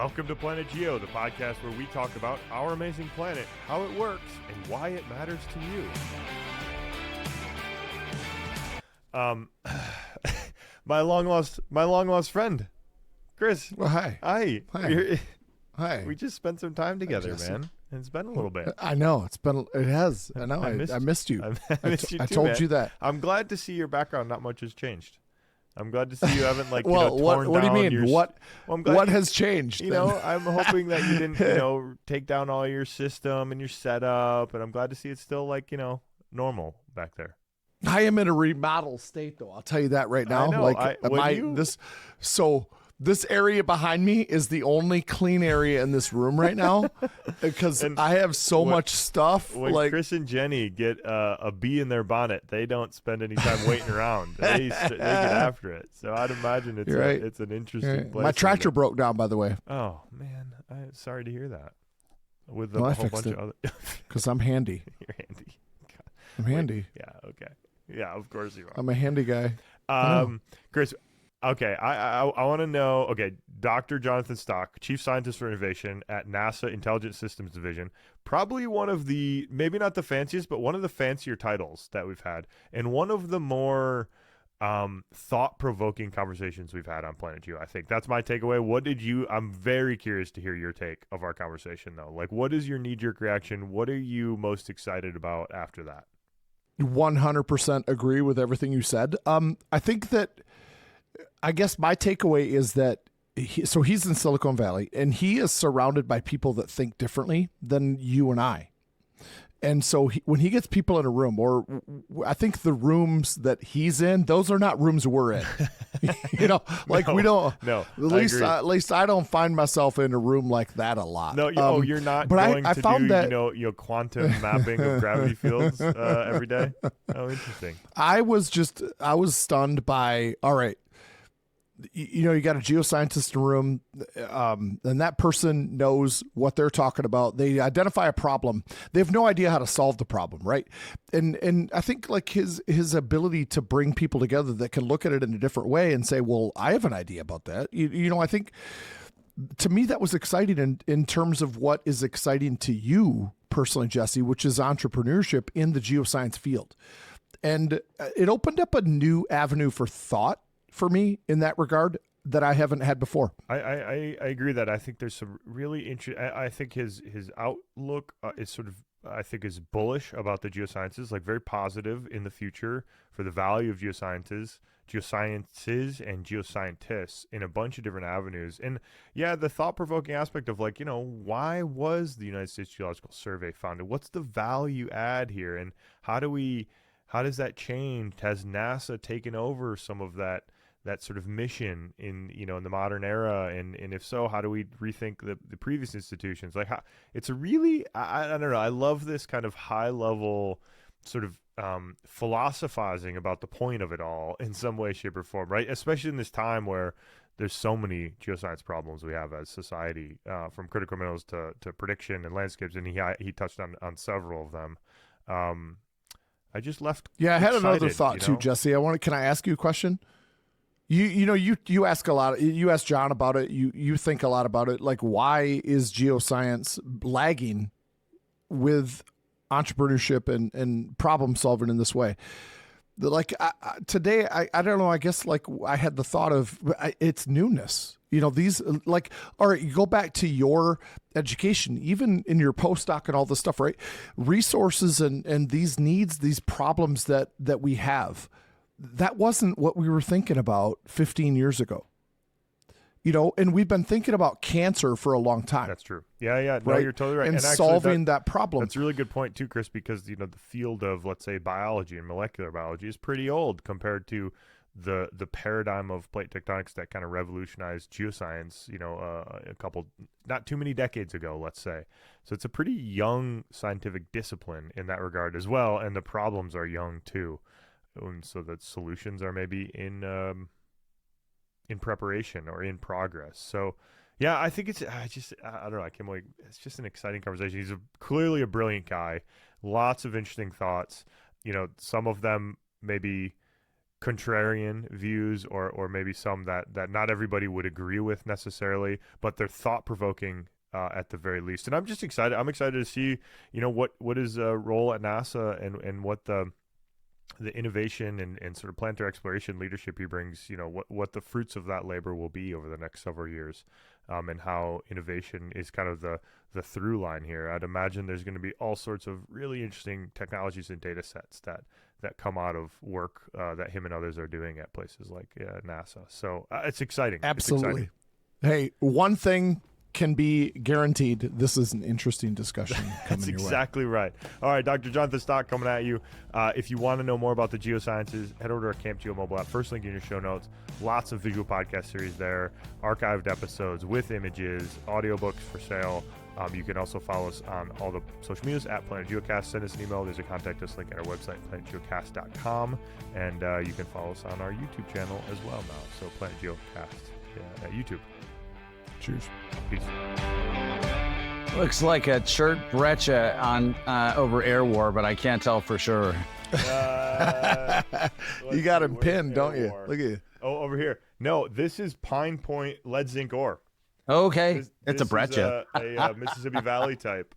Welcome to Planet Geo, the podcast where we talk about our amazing planet, how it works, and why it matters to you. My long lost friend, Chris. Well, hi. Hi. Hi. We just spent some time together, man. And it's been a little bit. I know it has. I know. I missed you. I missed you too, I told man. you that. I'm glad to see your background. Not much has changed. I'm glad to see you haven't well, torn what do you down mean? What what has changed? You know, I'm hoping that you didn't, take down all your system and your setup, and I'm glad to see it's still normal back there. I am in a remodel state, though. I'll tell you that right now. I know. This area behind me is the only clean area in this room right now because I have so much stuff. When Chris and Jenny get a bee in their bonnet, they don't spend any time waiting around. They get after it. So I'd imagine it's an interesting place. My tractor broke down, by the way. Oh, man. I'm sorry to hear that. With I whole fixed bunch it of other... Because I'm handy. You're handy. God. I'm handy. Yeah, okay. Yeah, of course you are. I'm a handy guy. Chris... Okay, I want to know, Dr. Jonathan Stock, Chief Scientist for Innovation at NASA Intelligent Systems Division, probably one of the, maybe not the fanciest, but one of the fancier titles that we've had, and one of the more thought-provoking conversations we've had on Planet Geo, I think. That's my takeaway. I'm very curious to hear your take of our conversation, though. What is your knee-jerk reaction? What are you most excited about after that? 100% agree with everything you said. I think that... I guess my takeaway is that he's in Silicon Valley and he is surrounded by people that think differently than you and I. And so when he gets people in a room, or I think the rooms that he's in, those are not rooms we're in. We don't. No, at least I don't find myself in a room like that a lot. No, you're not. But going I to found do, that quantum mapping of gravity fields every day. Oh, interesting. I was stunned by. All right. You got a geoscientist in a room, and that person knows what they're talking about. They identify a problem. They have no idea how to solve the problem, right? And I think his ability to bring people together that can look at it in a different way and say, well, I have an idea about that. I think to me that was exciting in terms of what is exciting to you personally, Jesse, which is entrepreneurship in the geoscience field. And it opened up a new avenue for thought for me in that regard that I haven't had before. I agree that I think there's some really interesting. I think his outlook is is bullish about the geosciences, very positive in the future for the value of geosciences and geoscientists in a bunch of different avenues. And yeah, the thought-provoking aspect of why was the United States Geological Survey founded? What's the value add here? And how does that change? Has NASA taken over some of that sort of mission in the modern era, and if so, how do we rethink the previous institutions? It's a really I don't know. I love this kind of high level sort of philosophizing about the point of it all in some way, shape, or form, right? Especially in this time where there's so many geoscience problems we have as society, from critical minerals to prediction and landscapes, and he touched on several of them. I just left. Yeah, I had another thought too, Jesse. Can I ask you a question? You ask a lot. You ask John about it. You think a lot about it. Why is geoscience lagging with entrepreneurship and problem solving in this way? Today, I don't know. I guess I had the thought of it's newness. These all right. You go back to your education, even in your postdoc and all this stuff, right? Resources and these needs, these problems that we have. That wasn't what we were thinking about 15 years ago, and we've been thinking about cancer for a long time. That's true. Yeah. No, right? You're totally right. And actually, solving that problem. That's a really good point too, Chris, because, the field of, let's say, biology and molecular biology is pretty old compared to the paradigm of plate tectonics that kind of revolutionized geoscience, a couple, not too many decades ago, let's say. So it's a pretty young scientific discipline in that regard as well. And the problems are young too. And so the solutions are maybe in preparation or in progress. So, yeah, I think I don't know. I can't wait. It's just an exciting conversation. He's clearly a brilliant guy. Lots of interesting thoughts. Some of them maybe contrarian views, or maybe some that not everybody would agree with necessarily, but they're thought provoking at the very least. And I'm just excited. I'm excited to see, what his role at NASA and what the innovation and sort of planetary exploration leadership he brings, what the fruits of that labor will be over the next several years, and how innovation is kind of the through line here. I'd imagine there's going to be all sorts of really interesting technologies and data sets that come out of work that him and others are doing at places like NASA. So it's exciting. Absolutely. It's exciting. Hey, one thing can be guaranteed. This is an interesting discussion. That's exactly right. All right, Dr. Jonathan Stock coming at you. If you want to know more about the geosciences, head over to our CampGeo mobile app. First link in your show notes. Lots of visual podcast series there, archived episodes with images, audiobooks for sale. You can also follow us on all the social medias at Planet Geocast. Send us an email. There's a contact us link at our website, planetgeocast.com. And you can follow us on our YouTube channel as well now. So Planet Geocast at YouTube. Cheers. Peace. Looks like a shirt breccia on over Air War, but I can't tell for sure. You got him pinned, don't you? Look at you. Oh, over here. No, this is Pine Point lead zinc ore. Okay, it's a breccia. A Mississippi Valley type.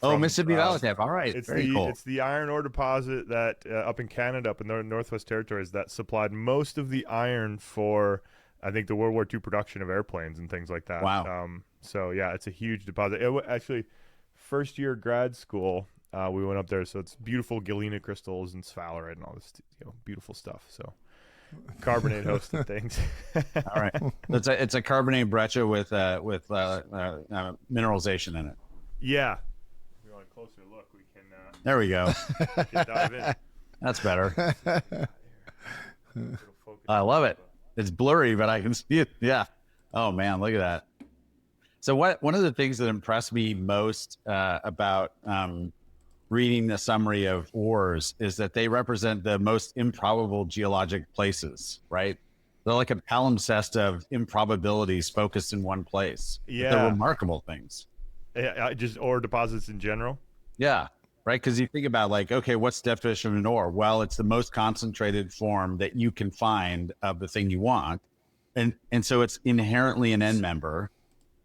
Mississippi Valley type. All right, it's very cool. It's the iron ore deposit that up in Canada, up in the Northwest Territories, that supplied most of the iron for, I think, the World War II production of airplanes and things like that. Wow. So yeah, it's a huge deposit. Actually, first year grad school, we went up there. So it's beautiful galena crystals and sphalerite and all this, beautiful stuff. So carbonate hosted things. All right, it's a carbonate breccia with mineralization in it. Yeah. If you want a closer look, we can. There we go. We can dive in. That's better. I love it. It's blurry, but I can see it. Yeah. Oh man, look at that. So one of the things that impressed me most about reading the summary of ores is that they represent the most improbable geologic places, right? They're like a palimpsest of improbabilities focused in one place. Yeah. They're remarkable things. Yeah, just ore deposits in general. Yeah. Right. Because you think about okay, what's the definition of an ore? Well, it's the most concentrated form that you can find of the thing you want. And so it's inherently an end member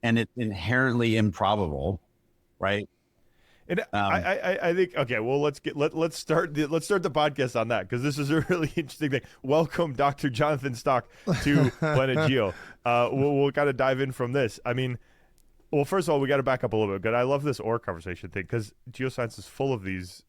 and it's inherently improbable. Right. And I think, okay, well, let's start the podcast on that, because this is a really interesting thing. Welcome, Dr. Jonathan Stock, to Planet Geo. We'll kind of dive in from this. I mean, well, first of all, we got to back up a little bit. But I love this ore conversation thing, because geoscience is full of these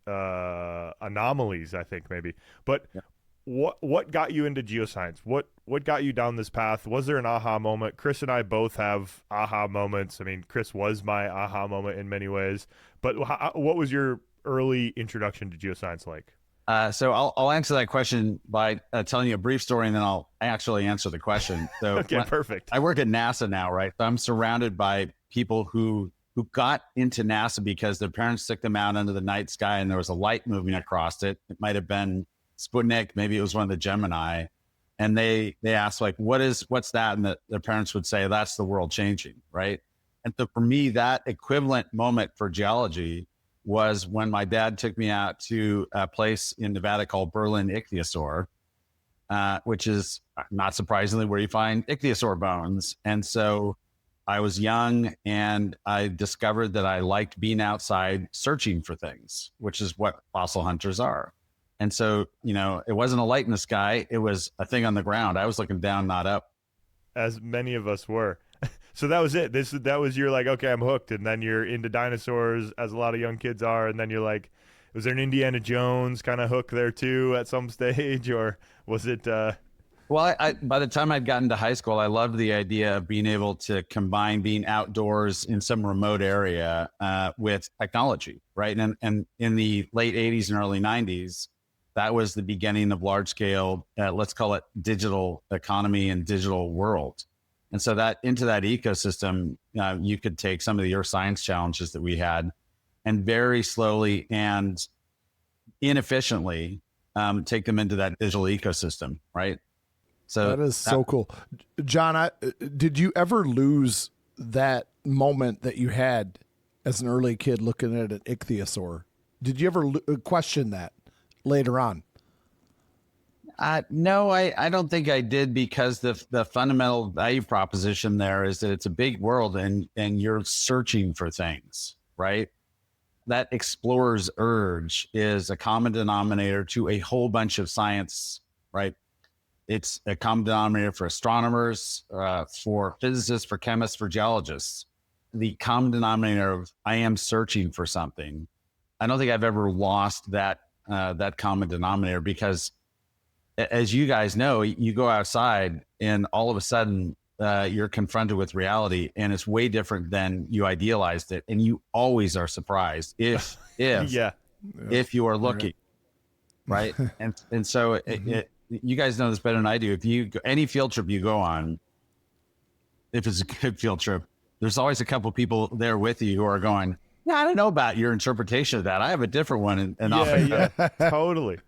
anomalies, I think, maybe. But yeah. What got you into geoscience? What got you down this path? Was there an aha moment? Chris and I both have aha moments. I mean, Chris was my aha moment in many ways. But what was your early introduction to geoscience like? So I'll answer that question by telling you a brief story, and then I'll actually answer the question. So okay, perfect. I work at NASA now, right? So I'm surrounded by people who got into NASA because their parents took them out under the night sky and there was a light moving across it. It might have been Sputnik, maybe it was one of the Gemini, and they asked what's that, and their parents would say that's the world changing, right? And so for me, that equivalent moment for geology was when my dad took me out to a place in Nevada called Berlin Ichthyosaur, which is not surprisingly where you find ichthyosaur bones. And so I was young and I discovered that I liked being outside searching for things, which is what fossil hunters are. And so, it wasn't a light in the sky. It was a thing on the ground. I was looking down, not up. As many of us were. So that was it. That was your okay, I'm hooked. And then you're into dinosaurs, as a lot of young kids are. And then you're like, was there an Indiana Jones kind of hook there too at some stage? Or was it... Well, by the time I'd gotten to high school, I loved the idea of being able to combine being outdoors in some remote area with technology, right? And in the late 80s and early 90s, that was the beginning of large scale, let's call it digital economy and digital world. And so into that ecosystem, you could take some of the earth science challenges that we had and very slowly and inefficiently take them into that digital ecosystem, right? So that is so cool. John, did you ever lose that moment that you had as an early kid looking at an ichthyosaur? Did you ever question that later on? No, I don't think I did, because the fundamental value proposition there is that it's a big world, and you're searching for things, right? That explorer's urge is a common denominator to a whole bunch of science, right? It's a common denominator for astronomers, for physicists, for chemists, for geologists. The common denominator of I am searching for something. I don't think I've ever lost that common denominator, because as you guys know, you go outside and all of a sudden you're confronted with reality, and it's way different than you idealized it. And you always are surprised if you are looking, right? And so you guys know this better than I do. If you go, any field trip you go on, if it's a good field trip, there's always a couple people there with you who are going, yeah, I don't know about your interpretation of that. I have a different one. Totally.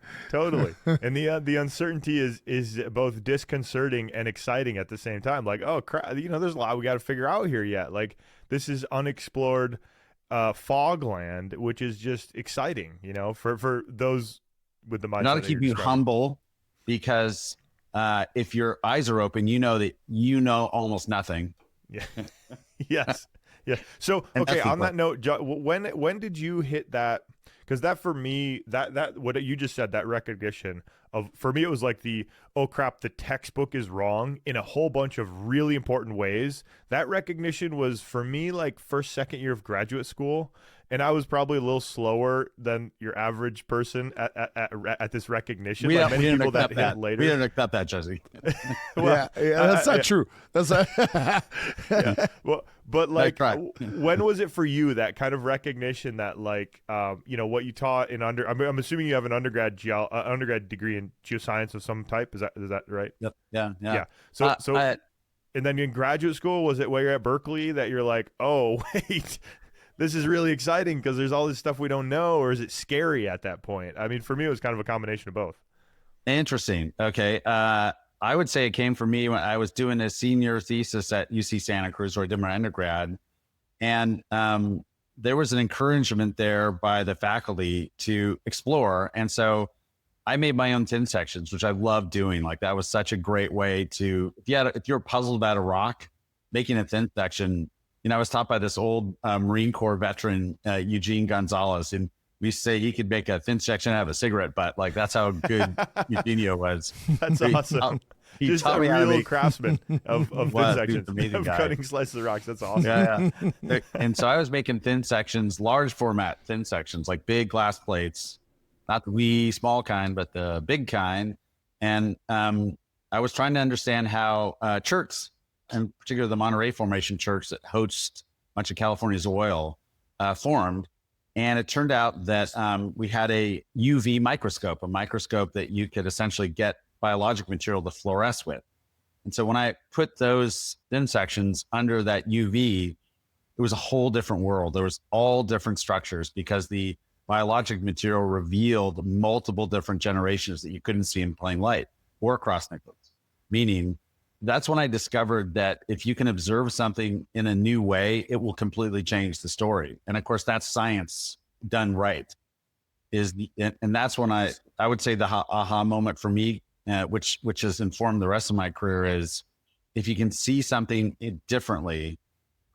And the uncertainty is both disconcerting and exciting at the same time. Like, oh crap, there's a lot we got to figure out here yet. Like, this is unexplored fog land, which is just exciting, for those with the mindset. Not to keep you humble, because if your eyes are open, you know that you know almost nothing. Yeah. Yes. Yeah. So, okay, on that note, when did you hit that? Because that, for me, that what you just said, that recognition of, for me, it was like oh crap, the textbook is wrong in a whole bunch of really important ways. That recognition was, for me, like first, second year of graduate school. And I was probably a little slower than your average person at this recognition. We like many people that hit later. We didn't accept that, Jesse. Well, that's not true. That's not. Well, but like, when was it for you, that kind of recognition that, like, what you taught in I'm assuming you have an undergrad degree in geoscience of some type. Is that right? Yep. Yeah. So and then in graduate school, was it where you're at Berkeley that you're like, oh wait, this is really exciting because there's all this stuff we don't know? Or is it scary at that point? I mean, for me, it was kind of a combination of both. Interesting. Okay. I would say it came for me when I was doing a senior thesis at UC Santa Cruz, where I did my undergrad. And there was an encouragement there by the faculty to explore. And so I made my own thin sections, which I loved doing. Like, that was such a great way to, if you're puzzled about a rock, making a thin section. I was taught by this old Marine Corps veteran, Eugene Gonzalez, and we used to say he could make a thin section out of a cigarette butt. Like, that's how good Eugenio was. That's awesome. He just a real craftsman of thin sections, of cutting slices of rocks. That's awesome. Yeah. And so I was making thin sections, large format thin sections, like big glass plates, not the wee small kind, but the big kind. And I was trying to understand how cherts, in particular the Monterey Formation cherts that host a bunch of California's oil, formed. And it turned out that we had a UV microscope, a microscope that you could essentially get biologic material to fluoresce with. And so when I put those thin sections under that UV, it was a whole different world. There was all different structures, because the biologic material revealed multiple different generations that you couldn't see in plain light or cross-nucleus, meaning that's when I discovered that if you can observe something in a new way, it will completely change the story. And of course, that's science done right. And that's when I would say the aha moment for me, which has informed the rest of my career, is if you can see something differently,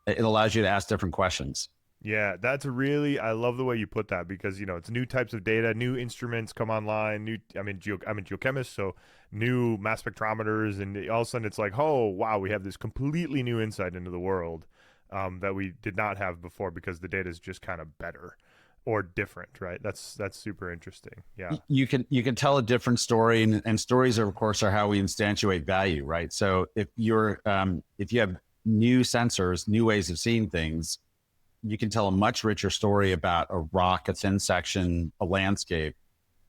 it allows you to ask different questions. Yeah, I love the way you put that, because, it's new types of data, new instruments come online, I'm a geochemist, so new mass spectrometers, and all of a sudden it's like, oh, wow, we have this completely new insight into the world that we did not have before, because the data is just kind of better or different, right? That's super interesting. Yeah. You can tell a different story, and stories are, of course, are how we instantiate value, right? So if you have new sensors, new ways of seeing things, you can tell a much richer story about a rock, a thin section, a landscape,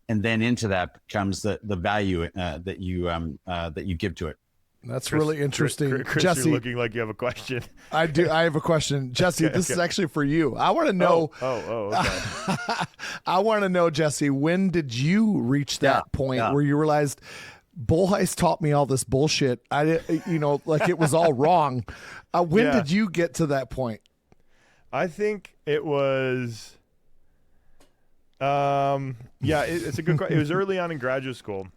and then into that comes the value that you give to it. That's really interesting. Chris, Jesse, you're looking like you have a question. I do. I have a question. Jesse, this is actually for you. I want to know. Okay. I want to know, Jesse, when did you reach that point where you realized Bullheist taught me all this bullshit? Like it was all wrong. When did you get to that point? I think it was, it's a good question. It was early on in graduate school.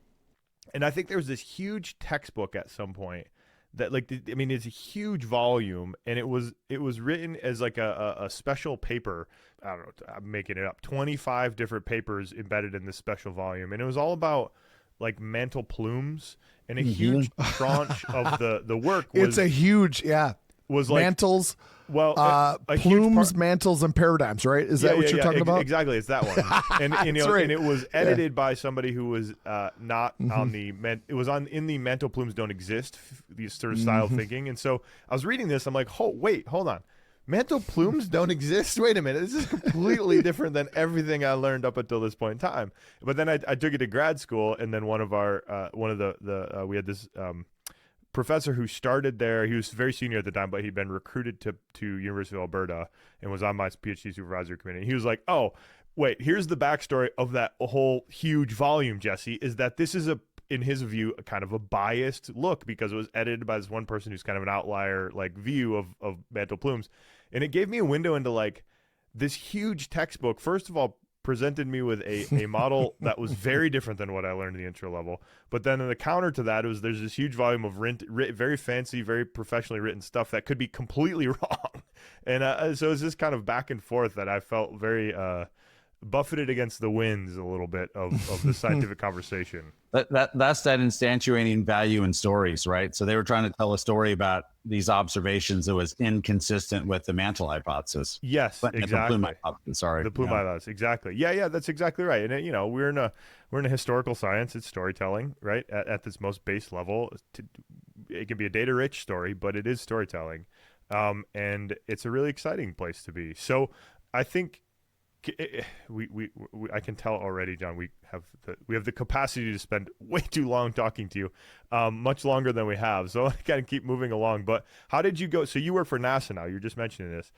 And I think there was this huge textbook at some point that I mean, it's a huge volume, and it was written as like a special paper. I don't know, I'm making it up. 25 different papers embedded in this special volume, and it was all about like mantle plumes, and a huge tranche of the work was, it's a huge, was like mantles. Well, a plumes, mantles, and paradigms, right? Is that what you're talking about? Exactly, it's that one. And you know, right. and it was edited by somebody who was not on the it was in the mantle plumes don't exist, these sort of style thinking. And so I was reading this, I'm like, wait, hold on. Mantle plumes don't exist? Wait a minute. This is completely different than everything I learned up until this point in time. But then I took it to grad school, and then we had this professor who started there. He was very senior at the time, but he'd been recruited to University of Alberta and was on my PhD supervisory committee. He was like, oh, wait, here's the backstory of that whole huge volume, Jesse, is that this is in his view, a kind of a biased look because it was edited by this one person who's kind of an outlier like view of mantle plumes. And it gave me a window into like this huge textbook. First of all, presented me with a model that was very different than what I learned in the intro level. But then the counter to that was there's this huge volume of very fancy, very professionally written stuff that could be completely wrong. And so it's this kind of back and forth that I felt very buffeted against the winds a little bit of the scientific conversation. That's that instantiating value in stories, right? So they were trying to tell a story about these observations that was inconsistent with the mantle hypothesis. Yes, exactly. The plume hypothesis, sorry. The plume hypothesis, exactly. Yeah, that's exactly right. And you know, we're in a historical science. It's storytelling, right? At this most base level, it can be a data-rich story, but it is storytelling, and it's a really exciting place to be. So I think. I can tell already, John. We have the capacity to spend way too long talking to you, much longer than we have. So I kind of keep moving along. But how did you go? So you work for NASA now. You're just mentioning this.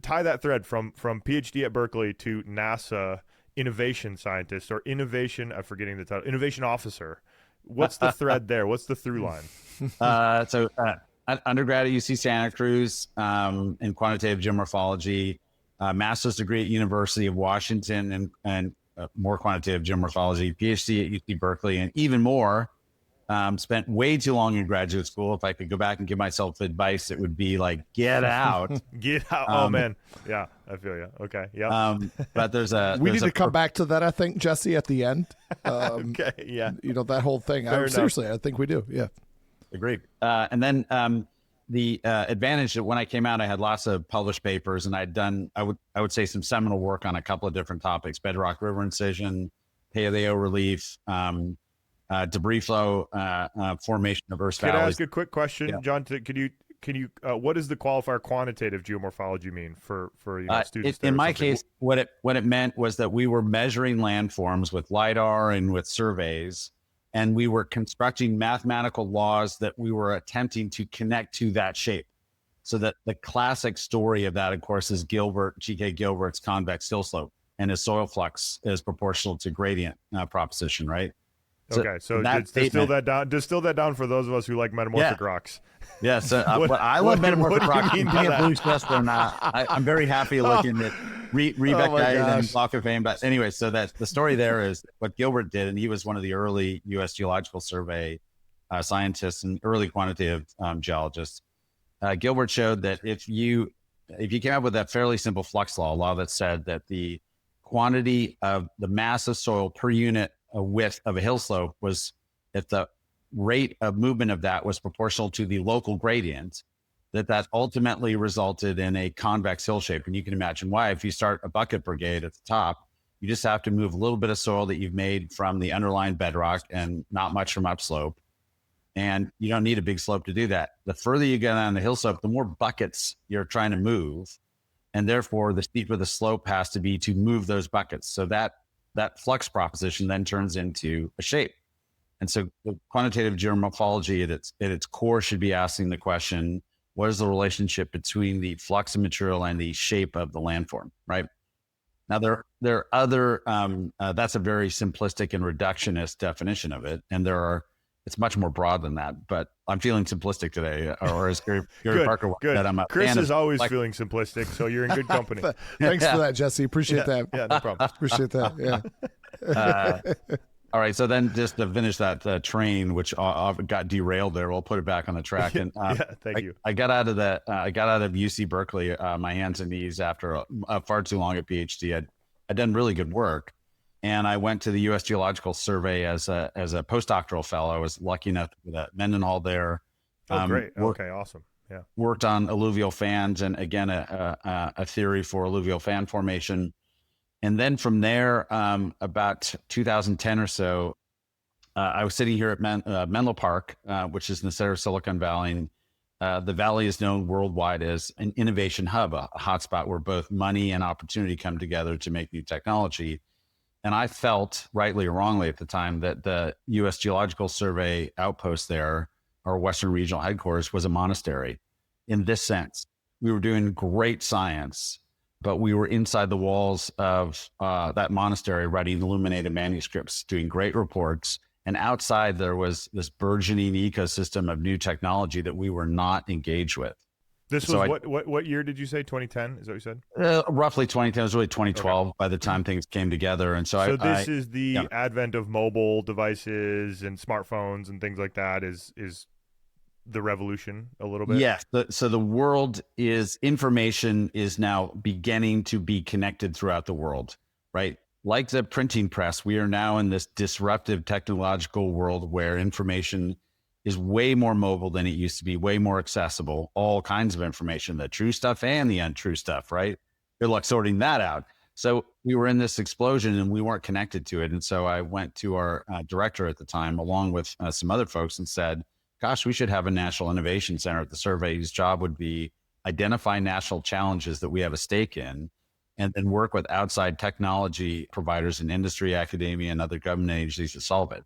Tie that thread from PhD at Berkeley to NASA innovation scientist or innovation. I'm forgetting the title. Innovation officer. What's the thread there? What's the through line? So undergrad at UC Santa Cruz in quantitative geomorphology. Master's degree at University of Washington and more quantitative geomorphology, PhD at UC Berkeley, and even more. Spent way too long in graduate school. If I could go back and give myself advice, it would be like, get out. Get out. Oh, man. Yeah, I feel you. Okay. Yeah. But we need to come back to that, I think, Jesse, at the end. Okay. Yeah. You know, that whole thing. Seriously, I think we do. Yeah. Agreed. And then the advantage that when I came out, I had lots of published papers, and I'd done, I would say, some seminal work on a couple of different topics: bedrock river incision, paleo relief, debris flow, formation of Earth's valleys. Could I ask a quick question, Yeah. John? Can you what does the qualifier quantitative geomorphology mean for students? In my case, what it meant was that we were measuring landforms with LiDAR and with surveys. And we were constructing mathematical laws that we were attempting to connect to that shape. So that the classic story of that, of course, is G.K. Gilbert's convex hill slope, and his soil flux is proportional to gradient proposition, right? Okay, so distill that down for those of us who like metamorphic rocks. Yeah, so I love metamorphic rocks. You can't blue or not. I'm very happy looking at Rebeck and Block of Fame. But anyway, so that the story there is what Gilbert did, and he was one of the early U.S. Geological Survey scientists and early quantitative geologists. Gilbert showed that if you came up with that fairly simple flux law that said that the quantity of the mass of soil per unit width of a hill slope was, if the rate of movement of that was proportional to the local gradient, that ultimately resulted in a convex hill shape. And you can imagine why. If you start a bucket brigade at the top, you just have to move a little bit of soil that you've made from the underlying bedrock and not much from upslope. And you don't need a big slope to do that. The further you get on the hill slope, the more buckets you're trying to move. And therefore, the steeper the slope has to be to move those buckets. So that flux proposition then turns into a shape. And so the quantitative geomorphology at its core should be asking the question, what is the relationship between the flux of material and the shape of the landform, right? Now, there are other, that's a very simplistic and reductionist definition of it. And it's much more broad than that, but I'm feeling simplistic today, or as Gary Parker said, I'm a Chris fan is of, always feeling simplistic, so you're in good company. Thanks for that, Jesse. Appreciate that. Yeah, no problem. Appreciate that. Yeah. All right. So then just to finish that train, which got derailed there, we'll put it back on the track. And thank you. I got out of I got out of UC Berkeley, my hands and knees after far too long a PhD. I'd done really good work. And I went to the US Geological Survey as a postdoctoral fellow. I was lucky enough to be at Mendenhall there. Oh, great. Okay, awesome. Yeah. Worked on alluvial fans and again, a theory for alluvial fan formation. And then from there, about 2010 or so, I was sitting here at Menlo Park, which is in the center of Silicon Valley. And, the valley is known worldwide as an innovation hub, a hotspot where both money and opportunity come together to make new technology. And I felt, rightly or wrongly at the time, that the US Geological Survey outpost there, our Western regional headquarters, was a monastery in this sense. We were doing great science, but we were inside the walls of that monastery writing illuminated manuscripts, doing great reports. And outside there was this burgeoning ecosystem of new technology that we were not engaged with. This was what year did you say? 2010? Is that what you said? Roughly 2010. It was really 2012 by the time things came together. And so this is the advent of mobile devices and smartphones and things like that is the revolution a little bit. Yes. So the world information is now beginning to be connected throughout the world, right? Like the printing press, we are now in this disruptive technological world where information is way more mobile than it used to be, way more accessible, all kinds of information, the true stuff and the untrue stuff, right? Good luck sorting that out. So we were in this explosion and we weren't connected to it. And so I went to our director at the time, along with some other folks, and said, gosh, we should have a national innovation center at the survey whose job would be identify national challenges that we have a stake in, and then work with outside technology providers in industry, academia, and other government agencies to solve it.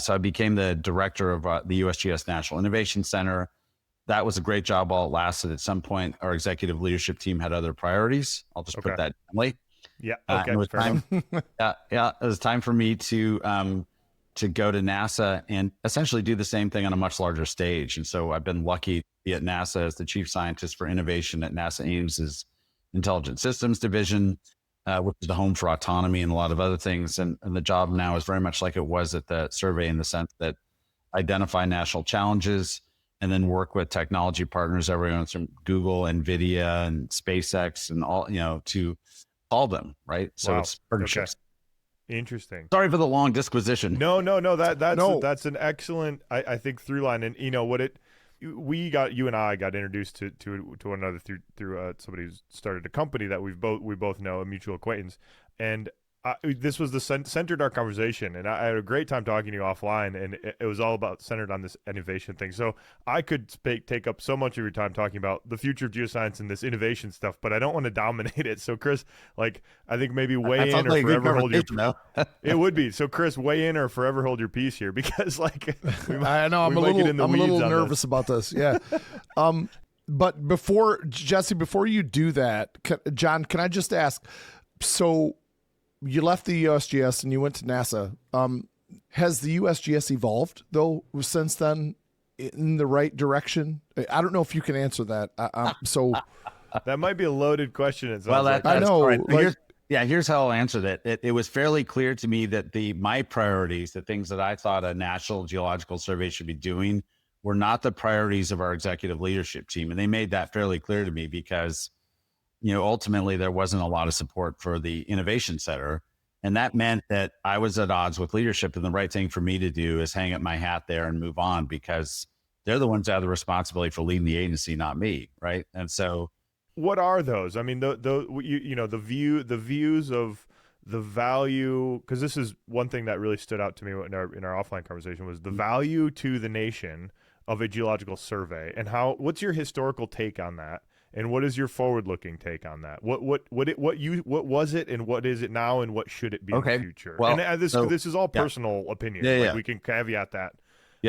So I became the director of the USGS National Innovation Center. That was a great job while it lasted. At some point, our executive leadership team had other priorities. I'll just put that gently. Yeah. Okay. It was time. It was time for me to go to NASA and essentially do the same thing on a much larger stage. And so I've been lucky to be at NASA as the chief scientist for innovation at NASA Ames's Intelligent Systems Division, which is the home for autonomy and a lot of other things. And the job now is very much like it was at the survey, in the sense that identify national challenges and then work with technology partners, everyone from Google, NVIDIA, and SpaceX, and all, to solve them, right? So it's partnerships. Okay. Interesting. Sorry for the long disquisition. No. That's an excellent, I think, through line. And you and I got introduced to one another through somebody who started a company that we both know, a mutual acquaintance, and this was centered our conversation, and I had a great time talking to you offline, and it was all about centered on this innovation thing. So I could take up so much of your time talking about the future of geoscience and this innovation stuff, but I don't want to dominate it. So Chris, I think maybe weigh in or forever hold your it would be. So Chris, weigh in or forever hold your peace here, because I know I'm a little nervous about this. Yeah. But before you do that, John, can I just ask, so you left the USGS and you went to NASA. Has the USGS evolved though since then in the right direction? I don't know if you can answer that. So that might be a loaded question. I know. Right. Here's how I'll answer that. It was fairly clear to me that my priorities, the things that I thought a National Geological Survey should be doing, were not the priorities of our executive leadership team. And they made that fairly clear to me, because ultimately there wasn't a lot of support for the innovation center. And that meant that I was at odds with leadership, and the right thing for me to do is hang up my hat there and move on, because they're the ones that have the responsibility for leading the agency, not me. Right. And so what are those? I mean, the views of the value, because this is one thing that really stood out to me in our offline conversation, was the value to the nation of a geological survey, and what's your historical take on that? And what is your forward-looking take on that? What was it, and what is it now, and what should it be in the future? Well, and this is all personal opinion. Yeah. We can caveat that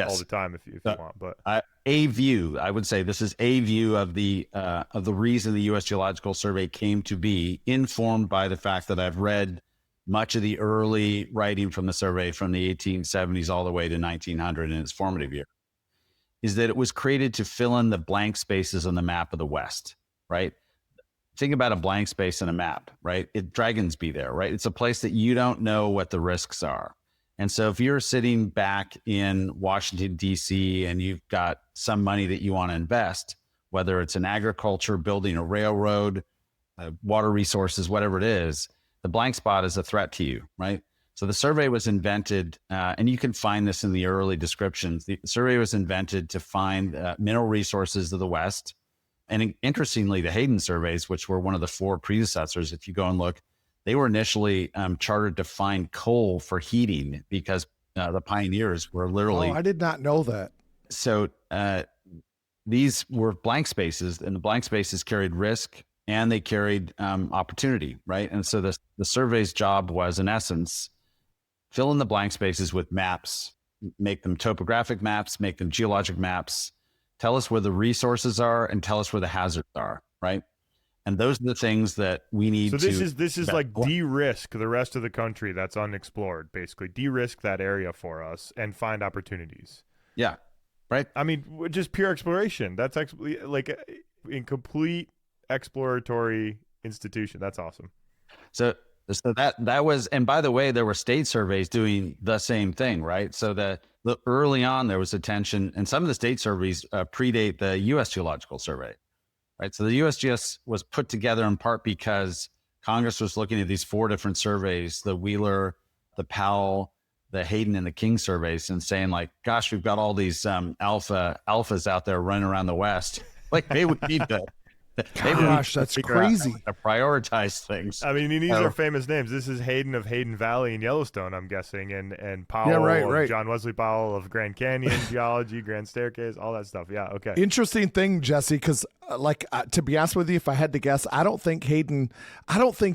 all the time if you want. But a view, I would say, this is a view of the reason the U.S. Geological Survey came to be, informed by the fact that I've read much of the early writing from the survey from the 1870s all the way to 1900 in its formative year, is that it was created to fill in the blank spaces on the map of the West, right? Think about a blank space in a map, right? Dragons be there, right? It's a place that you don't know what the risks are. And so if you're sitting back in Washington, D.C., and you've got some money that you want to invest, whether it's in agriculture, building a railroad, water resources, whatever it is, the blank spot is a threat to you, right? So the survey was invented, and you can find this in the early descriptions. The survey was invented to find mineral resources of the West. And interestingly, the Hayden surveys, which were one of the 4 predecessors, if you go and look, they were initially chartered to find coal for heating because the pioneers were literally. Oh, I did not know that. So these were blank spaces, and the blank spaces carried risk and they carried opportunity, right? And so the survey's job was, in essence, fill in the blank spaces with maps, make them topographic maps, make them geologic maps, tell us where the resources are, and tell us where the hazards are, right? And those are the things that we need to. So this is like de-risk the rest of the country that's unexplored, basically. De-risk that area for us and find opportunities. Yeah, right. I mean, just pure exploration. That's like in complete exploratory institution. That's awesome. So that was, and by the way, there were state surveys doing the same thing, right? So the early on there was attention, and some of the state surveys predate the U.S. Geological Survey, right? So the USGS was put together in part because Congress was looking at these 4 different surveys: the Wheeler, the Powell, the Hayden, and the King surveys, and saying like, "Gosh, we've got all these alphas out there running around the West. Like, maybe we need to." Gosh, that's crazy. To prioritize things. I mean, these are famous names. This is Hayden of Hayden Valley in Yellowstone, I'm guessing, and Powell, right. John Wesley Powell of Grand Canyon, geology, Grand Staircase, all that stuff. Yeah, okay. Interesting thing, Jesse, because to be honest with you, if I had to guess, I don't think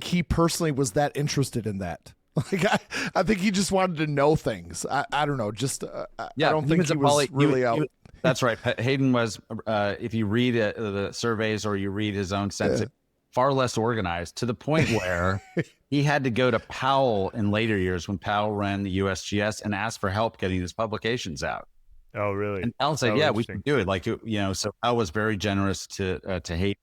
he personally was that interested in that. Like, I think he just wanted to know things. I don't know. Just I don't think he was really out. That's right. Hayden was, if you read the surveys or you read his own sense, far less organized, to the point where he had to go to Powell in later years when Powell ran the USGS and ask for help getting his publications out. Oh, really? And Powell said, "Yeah, we can do it." Like, so Powell was very generous to Hayden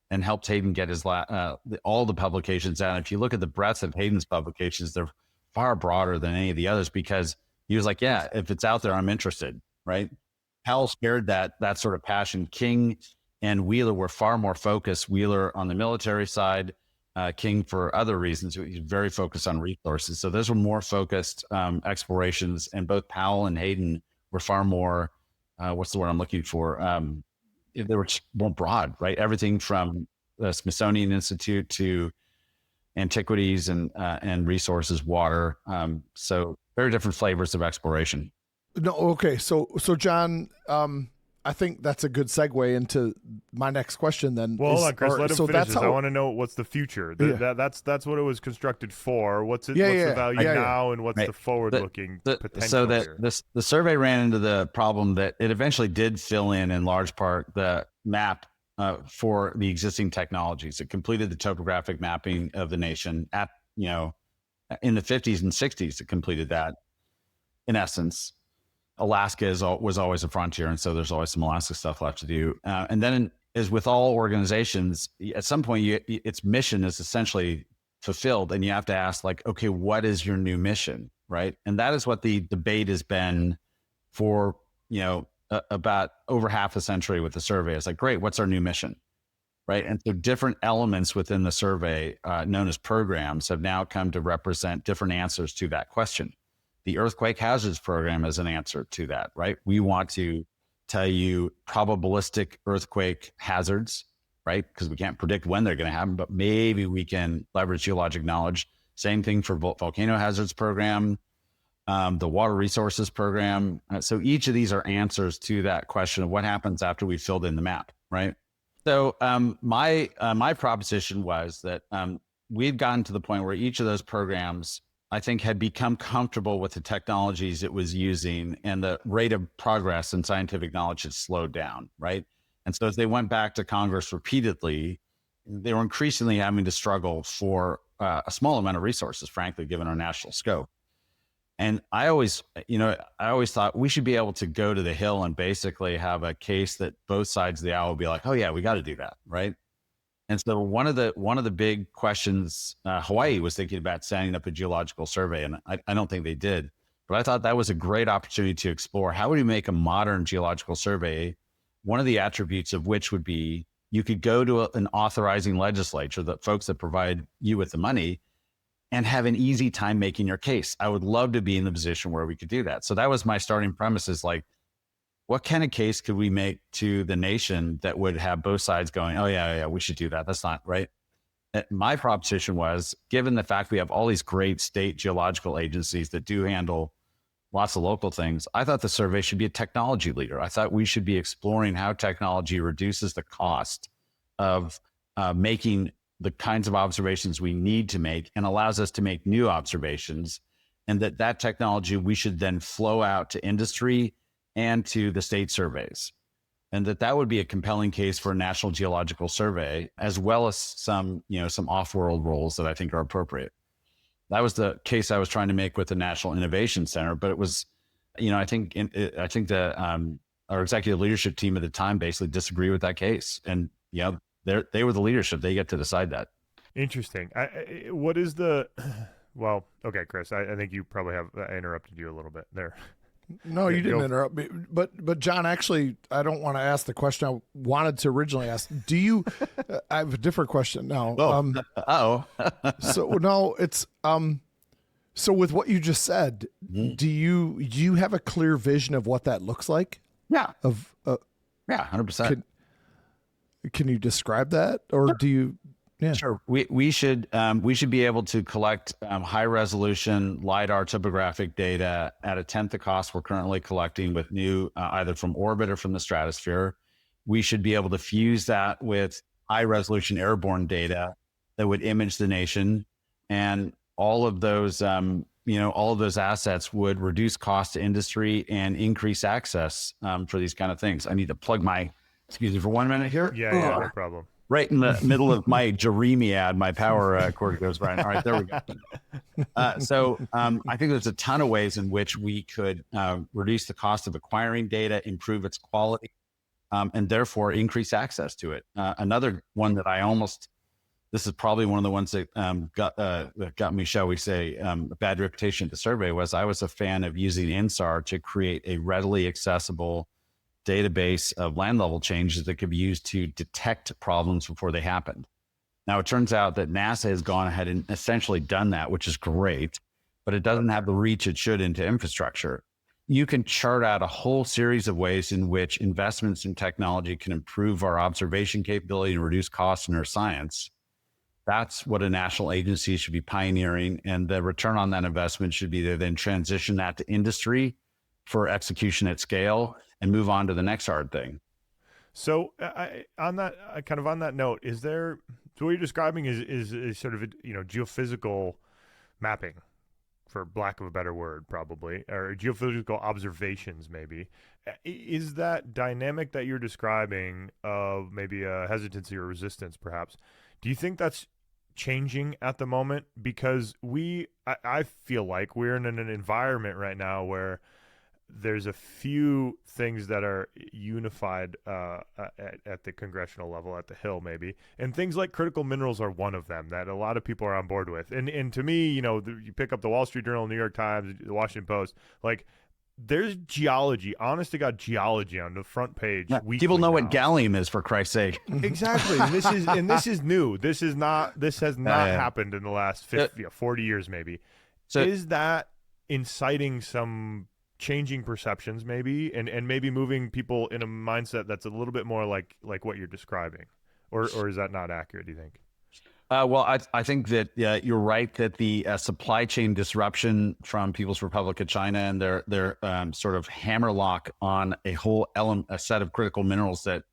and helped Hayden get his all the publications out. If you look at the breadth of Hayden's publications, they're far broader than any of the others because he was like, "Yeah, if it's out there, I'm interested." Right? Powell shared that sort of passion. King and Wheeler were far more focused. Wheeler on the military side, King for other reasons. He's very focused on resources. So those were more focused explorations, and both Powell and Hayden were far more, what's the word I'm looking for? They were more broad, right? Everything from the Smithsonian Institute to antiquities and resources, water. So very different flavors of exploration. No, okay. So John, I think that's a good segue into my next question then. Well, hold on, Chris, let him finish this. I want to know what's the future. That's what it was constructed for. What's the value now, and what's the forward-looking potential so that here? The survey ran into the problem that it eventually did fill in large part, the map for the existing technologies. It completed the topographic mapping of the nation at, in the 50s and 60s. It completed that in essence. Alaska was always a frontier, and so there's always some Alaska stuff left to do. And then, as with all organizations, at some point, its mission is essentially fulfilled, and you have to ask, like, okay, what is your new mission, right? And that is what the debate has been for, about over half a century with the survey. It's like, great, what's our new mission, right? And so different elements within the survey, known as programs, have now come to represent different answers to that question. The Earthquake Hazards Program is an answer to that, right? We want to tell you probabilistic earthquake hazards, right? Because we can't predict when they're going to happen, but maybe we can leverage geologic knowledge. Same thing for Volcano Hazards Program, the Water Resources Program. So each of these are answers to that question of what happens after we filled in the map, right? So my proposition was that we'd gotten to the point where each of those programs, I think, had become comfortable with the technologies it was using, and the rate of progress in scientific knowledge had slowed down, right? And so as they went back to Congress repeatedly, they were increasingly having to struggle for a small amount of resources, frankly, given our national scope. And I always thought we should be able to go to the Hill and basically have a case that both sides of the aisle would be like, oh yeah, we got to do that, right? And so one of the big questions, Hawaii was thinking about setting up a geological survey, and I don't think they did. But I thought that was a great opportunity to explore how would you make a modern geological survey, one of the attributes of which would be you could go to an authorizing legislature, the folks that provide you with the money, and have an easy time making your case. I would love to be in the position where we could do that. So that was my starting premise, is like, what kind of case could we make to the nation that would have both sides going, oh yeah, we should do that. That's not right. My proposition was, given the fact we have all these great state geological agencies that do handle lots of local things, I thought the survey should be a technology leader. I thought we should be exploring how technology reduces the cost of making the kinds of observations we need to make and allows us to make new observations. And that technology we should then flow out to industry and to the state surveys. And that would be a compelling case for a national geological survey, as well as some off-world roles that I think are appropriate. That was the case I was trying to make with the National Innovation Center, but it was, I think our executive leadership team at the time basically disagreed with that case, and they were the leadership; they get to decide that. Interesting. What is the? Well, okay, Chris. I think you probably have interrupted you a little bit there. No, you didn't interrupt me. But John, actually, I don't want to ask the question I wanted to originally ask. Do you? I have a different question now. So no, it's So with what you just said, do you have a clear vision of what that looks like? Yeah. Yeah, 100%. Can you describe that, or do you? Yeah, sure. We should be able to collect high resolution LiDAR topographic data at a tenth the cost we're currently collecting with new either from orbit or from the stratosphere. We should be able to fuse that with high resolution airborne data that would image the nation, and all of those assets would reduce cost to industry and increase access for these kind of things. I need to plug my. Excuse me for 1 minute here. Yeah, no problem. Right in the middle of my Jeremiad, my power cord goes right. All right, there we go. So I think there's a ton of ways in which we could reduce the cost of acquiring data, improve its quality, and therefore increase access to it. Another one that this is probably one of the ones that got me, shall we say, a bad reputation at the survey, was I was a fan of using INSAR to create a readily accessible database of land level changes that could be used to detect problems before they happened. Now, it turns out that NASA has gone ahead and essentially done that, which is great, but it doesn't have the reach it should into infrastructure. You can chart out a whole series of ways in which investments in technology can improve our observation capability and reduce costs in our science. That's what a national agency should be pioneering, and the return on that investment should be to then transition that to industry for execution at scale and move on to the next hard thing. So on that note, is there, so what you're describing is sort of, geophysical mapping, for lack of a better word, probably, or geophysical observations, maybe. Is that dynamic that you're describing of maybe a hesitancy or resistance, perhaps, do you think that's changing at the moment? Because I feel like we're in an environment right now where there's a few things that are unified at the congressional level, at the Hill maybe, and things like critical minerals are one of them that a lot of people are on board with. And to me, you pick up the Wall Street Journal, New York Times, the Washington Post, like there's geology, honest to God, geology on the front page. Yeah, people know what gallium is, for Christ's sake. Exactly. This is new. This has not happened in the last 40 years maybe. So is that inciting some changing perceptions maybe, and maybe moving people in a mindset that's a little bit more like what you're describing, or is that not accurate, do you think? Well, I think that you're right that the supply chain disruption from People's Republic of China and their sort of hammerlock on a set of critical minerals that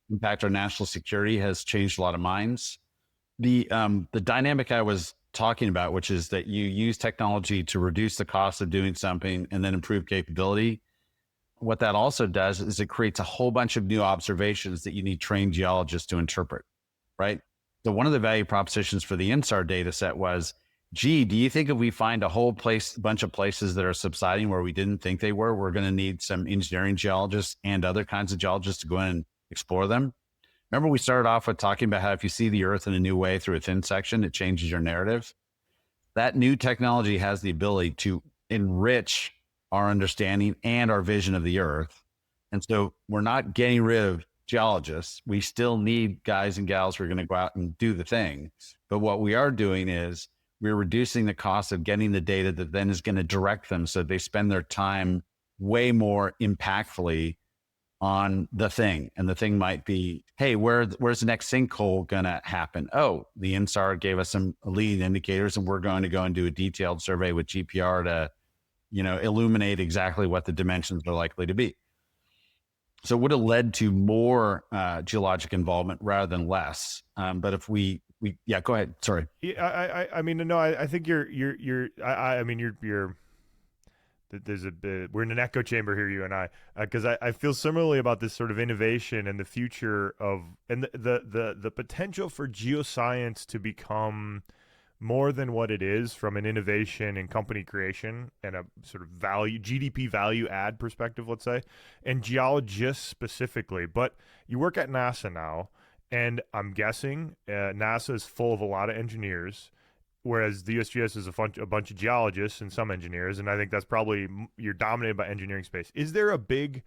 impact our national security has changed a lot of minds. The dynamic I was talking about, which is that you use technology to reduce the cost of doing something and then improve capability. What that also does is it creates a whole bunch of new observations that you need trained geologists to interpret, right? So one of the value propositions for the INSAR data set was, do you think if we find a bunch of places that are subsiding where we didn't think they were, we're going to need some engineering geologists and other kinds of geologists to go in and explore them? Remember, we started off with talking about how if you see the Earth in a new way through a thin section, it changes your narrative. That new technology has the ability to enrich our understanding and our vision of the earth. And so we're not getting rid of geologists. We still need guys and gals who are going to go out and do the thing. But what we are doing is we're reducing the cost of getting the data that then is going to direct them so they spend their time way more impactfully on the thing. And the thing might be, hey, where's the next sinkhole going to happen? Oh, the INSAR gave us some lead indicators, and we're going to go and do a detailed survey with GPR to, illuminate exactly what the dimensions are likely to be. So it would have led to more geologic involvement rather than less. But if yeah, go ahead. Sorry. Yeah, I mean, no, I think you're there's we're in an echo chamber here, you and I, because I feel similarly about this sort of innovation and the future of, and the potential for geoscience to become more than what it is from an innovation and company creation and a sort of GDP value add perspective, let's say, and geologists specifically. But you work at NASA now, and I'm guessing NASA is full of a lot of engineers, whereas the USGS is a bunch of geologists and some engineers, and I think that's probably, you're dominated by engineering space. Is there a big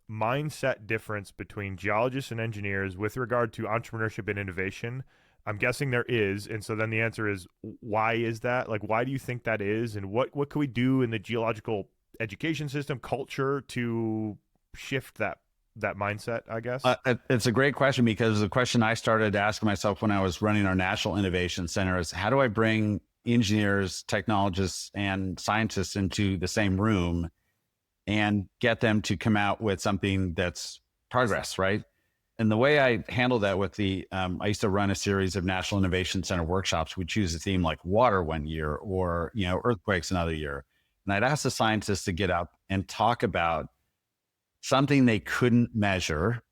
mindset difference between geologists and engineers with regard to entrepreneurship and innovation? I'm guessing there is, and so then the answer is, why is that? Like, why do you think that is, and what can we do in the geological education system culture to shift that mindset, I guess? It's a great question, because the question I started asking myself when I was running our National Innovation Center is, how do I bring engineers, technologists, and scientists into the same room and get them to come out with something that's progress, right? And the way I handle that with I used to run a series of National Innovation Center workshops. We choose a theme like water one year, or, earthquakes another year. And I'd ask the scientists to get up and talk about something they couldn't measure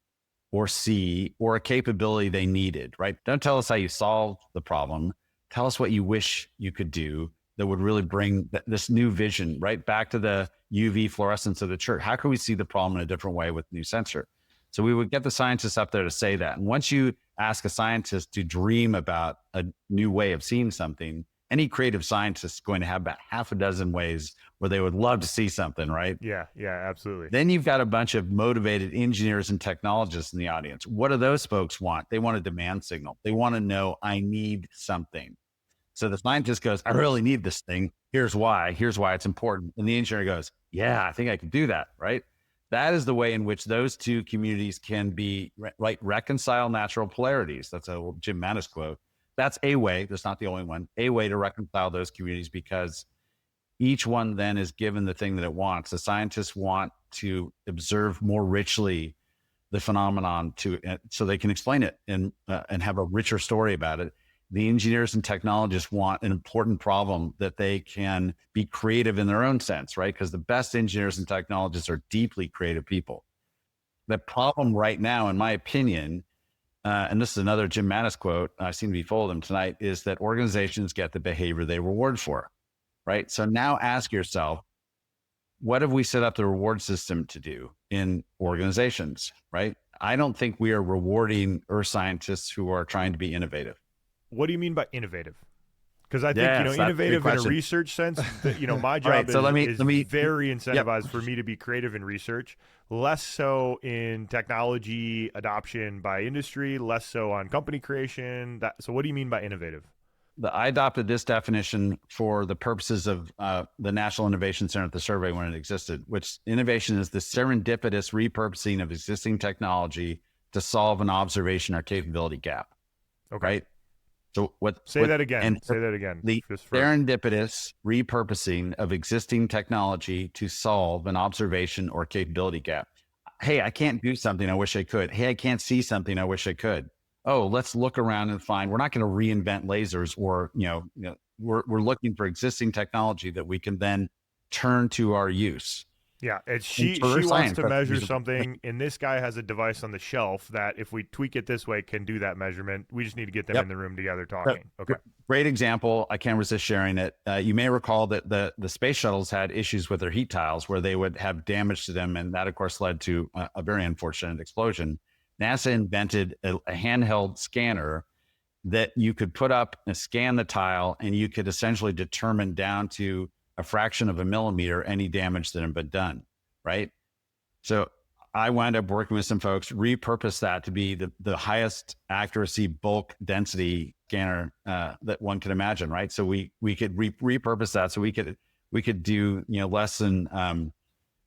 or see, or a capability they needed, right? Don't tell us how you solved the problem. Tell us what you wish you could do that would really bring this new vision, right? Back to the UV fluorescence of the church. How can we see the problem in a different way with new sensor? So we would get the scientists up there to say that. And once you ask a scientist to dream about a new way of seeing something, any creative scientist is going to have about half a dozen ways where they would love to see something, right? Yeah, absolutely. Then you've got a bunch of motivated engineers and technologists in the audience. What do those folks want? They want a demand signal. They want to know, I need something. So the scientist goes, I really need this thing. Here's why. Here's why it's important. And the engineer goes, yeah, I think I can do that, right? That is the way in which those two communities can be, right, reconcile natural polarities. That's a Jim Mattis quote. That's a way, that's not the only one, a way to reconcile those communities, because each one then is given the thing that it wants. The scientists want to observe more richly the phenomenon so they can explain it and have a richer story about it. The engineers and technologists want an important problem that they can be creative in their own sense, right? Because the best engineers and technologists are deeply creative people. The problem right now, in my opinion, and this is another Jim Mattis quote, I seem to be full of them tonight, is that organizations get the behavior they reward for, right? So now ask yourself, what have we set up the reward system to do in organizations, right? I don't think we are rewarding earth scientists who are trying to be innovative. What do you mean by innovative? Because I think, innovative in a research sense, my job is very incentivized for me to be creative in research, less so in technology adoption by industry, less so on company creation. So what do you mean by innovative? I adopted this definition for the purposes of the National Innovation Center at the survey when it existed, which innovation is the serendipitous repurposing of existing technology to solve an observation or capability gap. Okay. Right? So Say that again. The serendipitous repurposing of existing technology to solve an observation or capability gap. Hey, I can't do something I wish I could. Hey, I can't see something I wish I could. Oh, let's look around and find. We're not going to reinvent lasers, or we're looking for existing technology that we can then turn to our use. Yeah, she wants to measure something, and this guy has a device on the shelf that, if we tweak it this way, can do that measurement. We just need to get them in the room together talking. Okay. Great example. I can't resist sharing it. You may recall that the space shuttles had issues with their heat tiles where they would have damage to them, and that, of course, led to a very unfortunate explosion. NASA invented a handheld scanner that you could put up and scan the tile, and you could essentially determine down to a fraction of a millimeter any damage that had been done, right? So I wound up working with some folks, repurpose that to be the highest accuracy bulk density scanner that one could imagine, right? So we could repurpose that, so we could do less than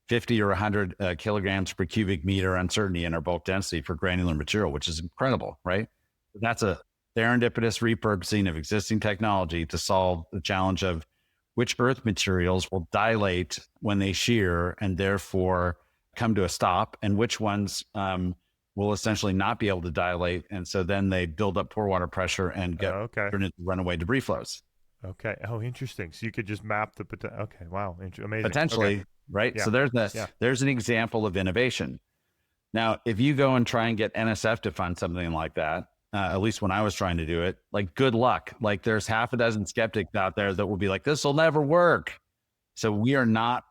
50 or 100 kilograms per cubic meter uncertainty in our bulk density for granular material, which is incredible, right? That's a serendipitous repurposing of existing technology to solve the challenge of which earth materials will dilate when they shear and therefore come to a stop, and which ones will essentially not be able to dilate. And so then they build up pore water pressure and get turned into runaway debris flows. Okay. Oh, interesting. So you could just map the potential. Okay. Wow. Amazing. Potentially, okay. Right? Yeah. So there's an example of innovation. Now, if you go and try and get NSF to fund something like that, at least when I was trying to do it, like, good luck. Like, there's half a dozen skeptics out there that will be like, this will never work. So we have not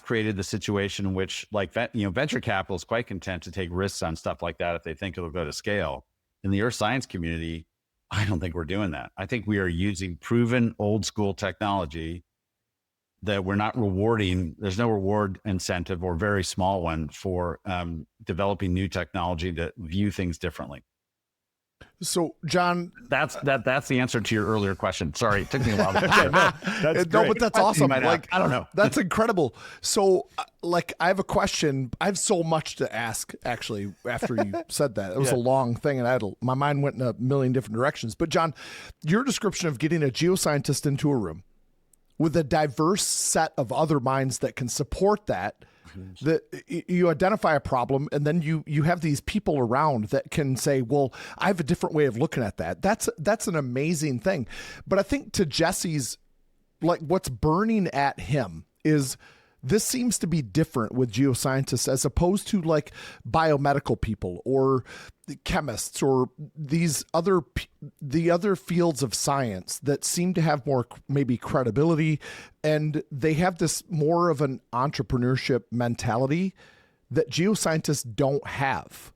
created the situation in which, like, venture capital is quite content to take risks on stuff like that if they think it'll go to scale. In the earth science community, I don't think we're doing that. I think we are using proven old school technology that we're not rewarding. There's no reward incentive, or very small one, for developing new technology to view things differently. So, John, that's the answer to your earlier question. Sorry, it took me a while. No, but that's awesome. Like, I don't know. That's incredible. So, I have a question. I have so much to ask, actually, after you said that. It was a long thing, and my mind went in a million different directions. But, John, your description of getting a geoscientist into a room with a diverse set of other minds that can support that you identify a problem, and then you have these people around that can say, well, I have a different way of looking at that. That's an amazing thing. But I think to Jesse's, like, what's burning at him is this seems to be different with geoscientists as opposed to like biomedical people or chemists or the other fields of science that seem to have more maybe credibility, and they have this more of an entrepreneurship mentality that geoscientists don't have.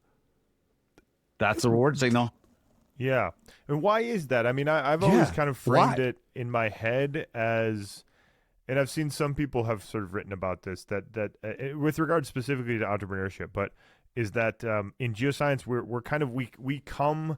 That's a reward signal. Yeah. And why is that? I mean, I've always kind of framed it in my head as, and I've seen some people have sort of written about this, that with regard specifically to entrepreneurship, but is that in geoscience, we're kind of, we come,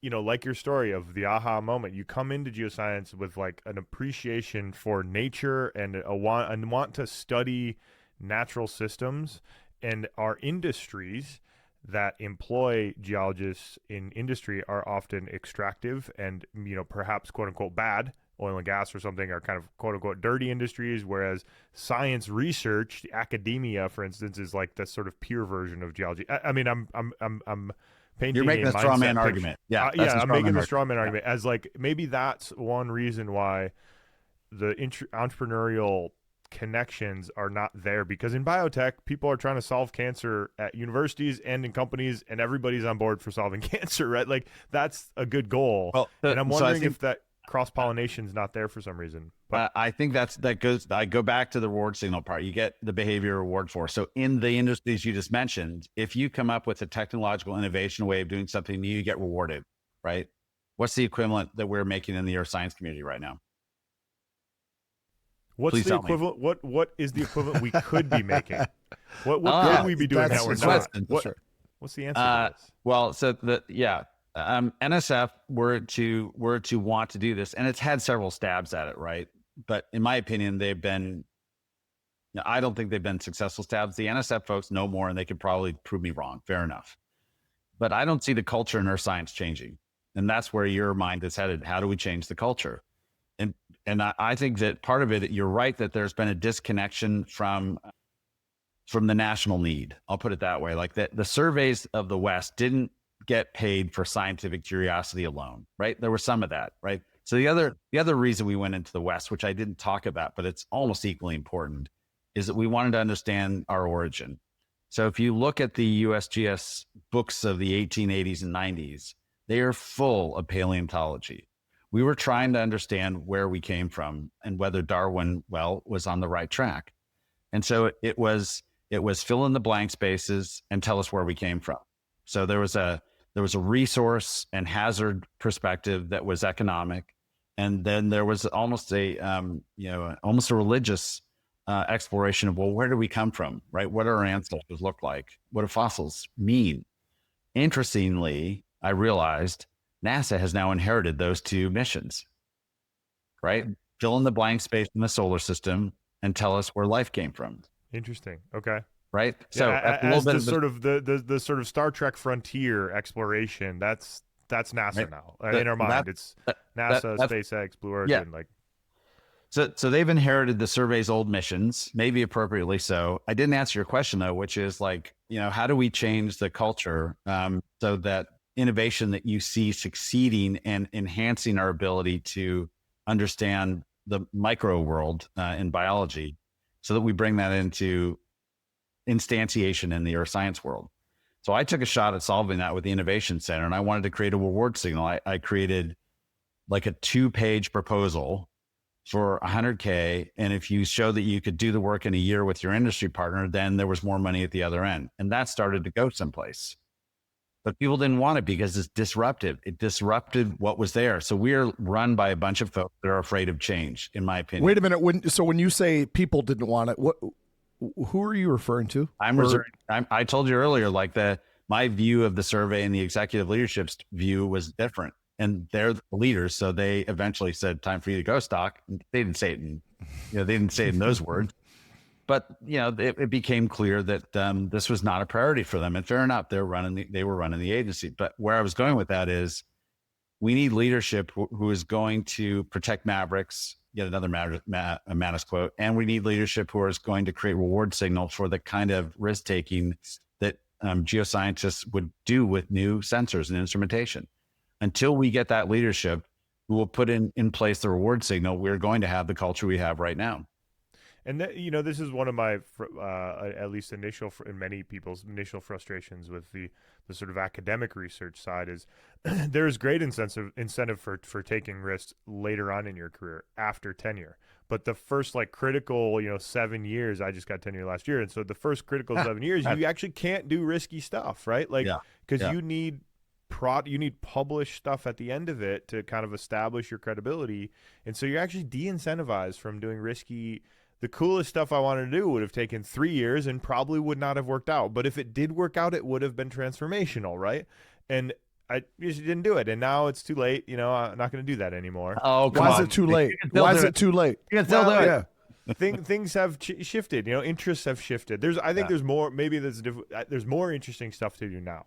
like your story of the aha moment, you come into geoscience with like an appreciation for nature and want to study natural systems, and our industries that employ geologists in industry are often extractive and, perhaps quote unquote bad. Oil and gas or something are kind of quote unquote dirty industries, whereas science research, the academia, for instance, is like the sort of pure version of geology. I mean, I'm painting. You're making a straw man argument. Yeah, I'm making the straw man argument as like maybe that's one reason why the entrepreneurial connections are not there, because in biotech, people are trying to solve cancer at universities and in companies, and everybody's on board for solving cancer, right? Like, that's a good goal. Well, and I'm wondering if that cross-pollination is not there for some reason. But I think I go back to the reward signal part. You get the behavior reward for. So in the industries you just mentioned, if you come up with a technological innovation way of doing something new, you get rewarded, right? What's the equivalent that we're making in the earth science community right now? What's the equivalent? What is the equivalent we could be making? What could we be doing that we're not? What's the answer to this? Well, so NSF were to want to do this, and it's had several stabs at it, right? But in my opinion, I don't think they've been successful stabs. The NSF folks know more, and they could probably prove me wrong. Fair enough. But I don't see the culture in earth science changing. And that's where your mind is headed. How do we change the culture? And I think that part of it, you're right, that there's been a disconnection from the national need. I'll put it that way. Like the surveys of the West didn't get paid for scientific curiosity alone, right? There was some of that, right? So the other reason we went into the West, which I didn't talk about, but it's almost equally important, is that we wanted to understand our origin. So if you look at the USGS books of the 1880s and 90s, they are full of paleontology. We were trying to understand where we came from and whether Darwin, was on the right track. And so it was fill in the blank spaces and tell us where we came from. So there was a resource and hazard perspective that was economic. And then there was almost a, almost a religious exploration of, well, where do we come from, right? What do our ancestors look like? What do fossils mean? Interestingly, I realized NASA has now inherited those two missions, right? Fill in the blank space in the solar system and tell us where life came from. Interesting. Okay. Right. So as the sort of the sort of Star Trek frontier exploration, that's NASA right now in our mind. It's NASA, SpaceX, Blue Origin, like. So they've inherited the survey's old missions, maybe appropriately so. I didn't answer your question though, which is like, how do we change the culture so that innovation that you see succeeding and enhancing our ability to understand the micro world in biology, so that we bring that into instantiation in the earth science world. So I took a shot at solving that with the Innovation Center, and I wanted to create a reward signal. I created like a 2-page proposal for $100K. And if you show that you could do the work in a year with your industry partner, then there was more money at the other end. And that started to go someplace. But people didn't want it because it's disruptive. It disrupted what was there. So we're run by a bunch of folks that are afraid of change, in my opinion. Wait a minute. When you say people didn't want it, who are you referring to? I told you earlier, like my view of the survey and the executive leadership's view was different, and they're the leaders. So they eventually said, "Time for you to go, stock." They didn't say it they didn't say it in those words, but it became clear that this was not a priority for them. And fair enough, they were running the agency. But where I was going with that is, we need leadership who is going to protect mavericks. Yet another Mattis quote. And we need leadership who is going to create reward signals for the kind of risk taking that geoscientists would do with new sensors and instrumentation. Until we get that leadership who will put in place the reward signal, we're going to have the culture we have right now. And this is one of my, at least in many people's initial frustrations with the sort of academic research side is there's great incentive for taking risks later on in your career after tenure. But the first critical, 7 years, I just got tenure last year. And so the first critical 7 years, you actually can't do risky stuff, right? Because you need published stuff at the end of it to kind of establish your credibility. And so you're actually de-incentivized from doing risky. The coolest stuff I wanted to do would have taken 3 years and probably would not have worked out. But if it did work out, it would have been transformational, right? And I just didn't do it. And now it's too late. I'm not going to do that anymore. Oh, come on. Why is it too late? Why is it too late? You can still do it. Yeah. Things have shifted. Interests have shifted. There's more. Maybe there's more interesting stuff to do now.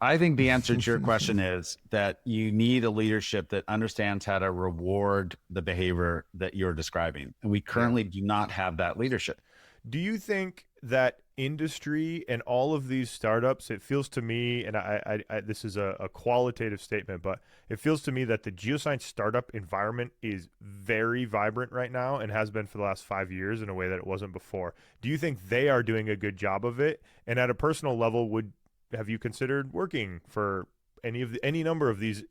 I think the answer to your question is that you need a leadership that understands how to reward the behavior that you're describing. And we currently do not have that leadership. Do you think that industry and all of these startups, it feels to me, and I this is a qualitative statement, but it feels to me that the geoscience startup environment is very vibrant right now and has been for the last 5 years in a way that it wasn't before. Do you think they are doing a good job of it? And at a personal level, have you considered working for any number of these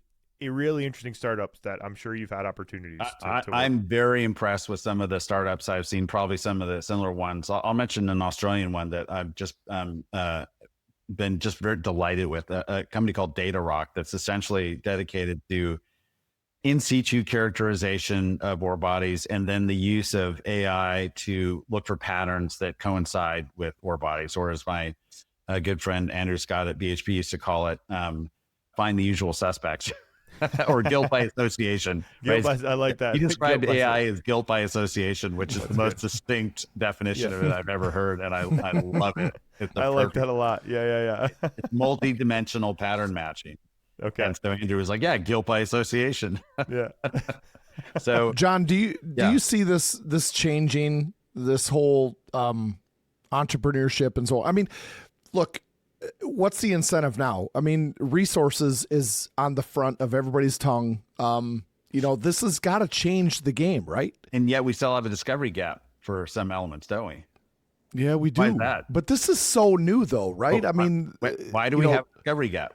really interesting startups that I'm sure you've had opopportunities to work? I'm very impressed with some of the startups I've seen, probably some of the similar ones. I'll mention an Australian one that I've just been just very delighted with, a company called Data Rock that's essentially dedicated to in situ characterization of ore bodies and then the use of AI to look for patterns that coincide with ore bodies, or as my good friend Andrew Scott at BHP used to call it, find the usual suspects. Or guilt by association. I like that. He described AI as guilt by association, which is the most distinct definition of it I've ever heard, and I love it. I like that a lot. Yeah. It's multi-dimensional pattern matching. Okay. And so Andrew was like, "Yeah, guilt by association." Yeah. So, John, do you see this changing, this whole entrepreneurship and so on? I mean, look. What's the incentive now? I mean, resources is on the front of everybody's tongue. This has got to change the game, right? And yet we still have a discovery gap for some elements, don't we? Yeah, we do. Why is that? But this is so new, though, right? I mean, why do we have a discovery gap?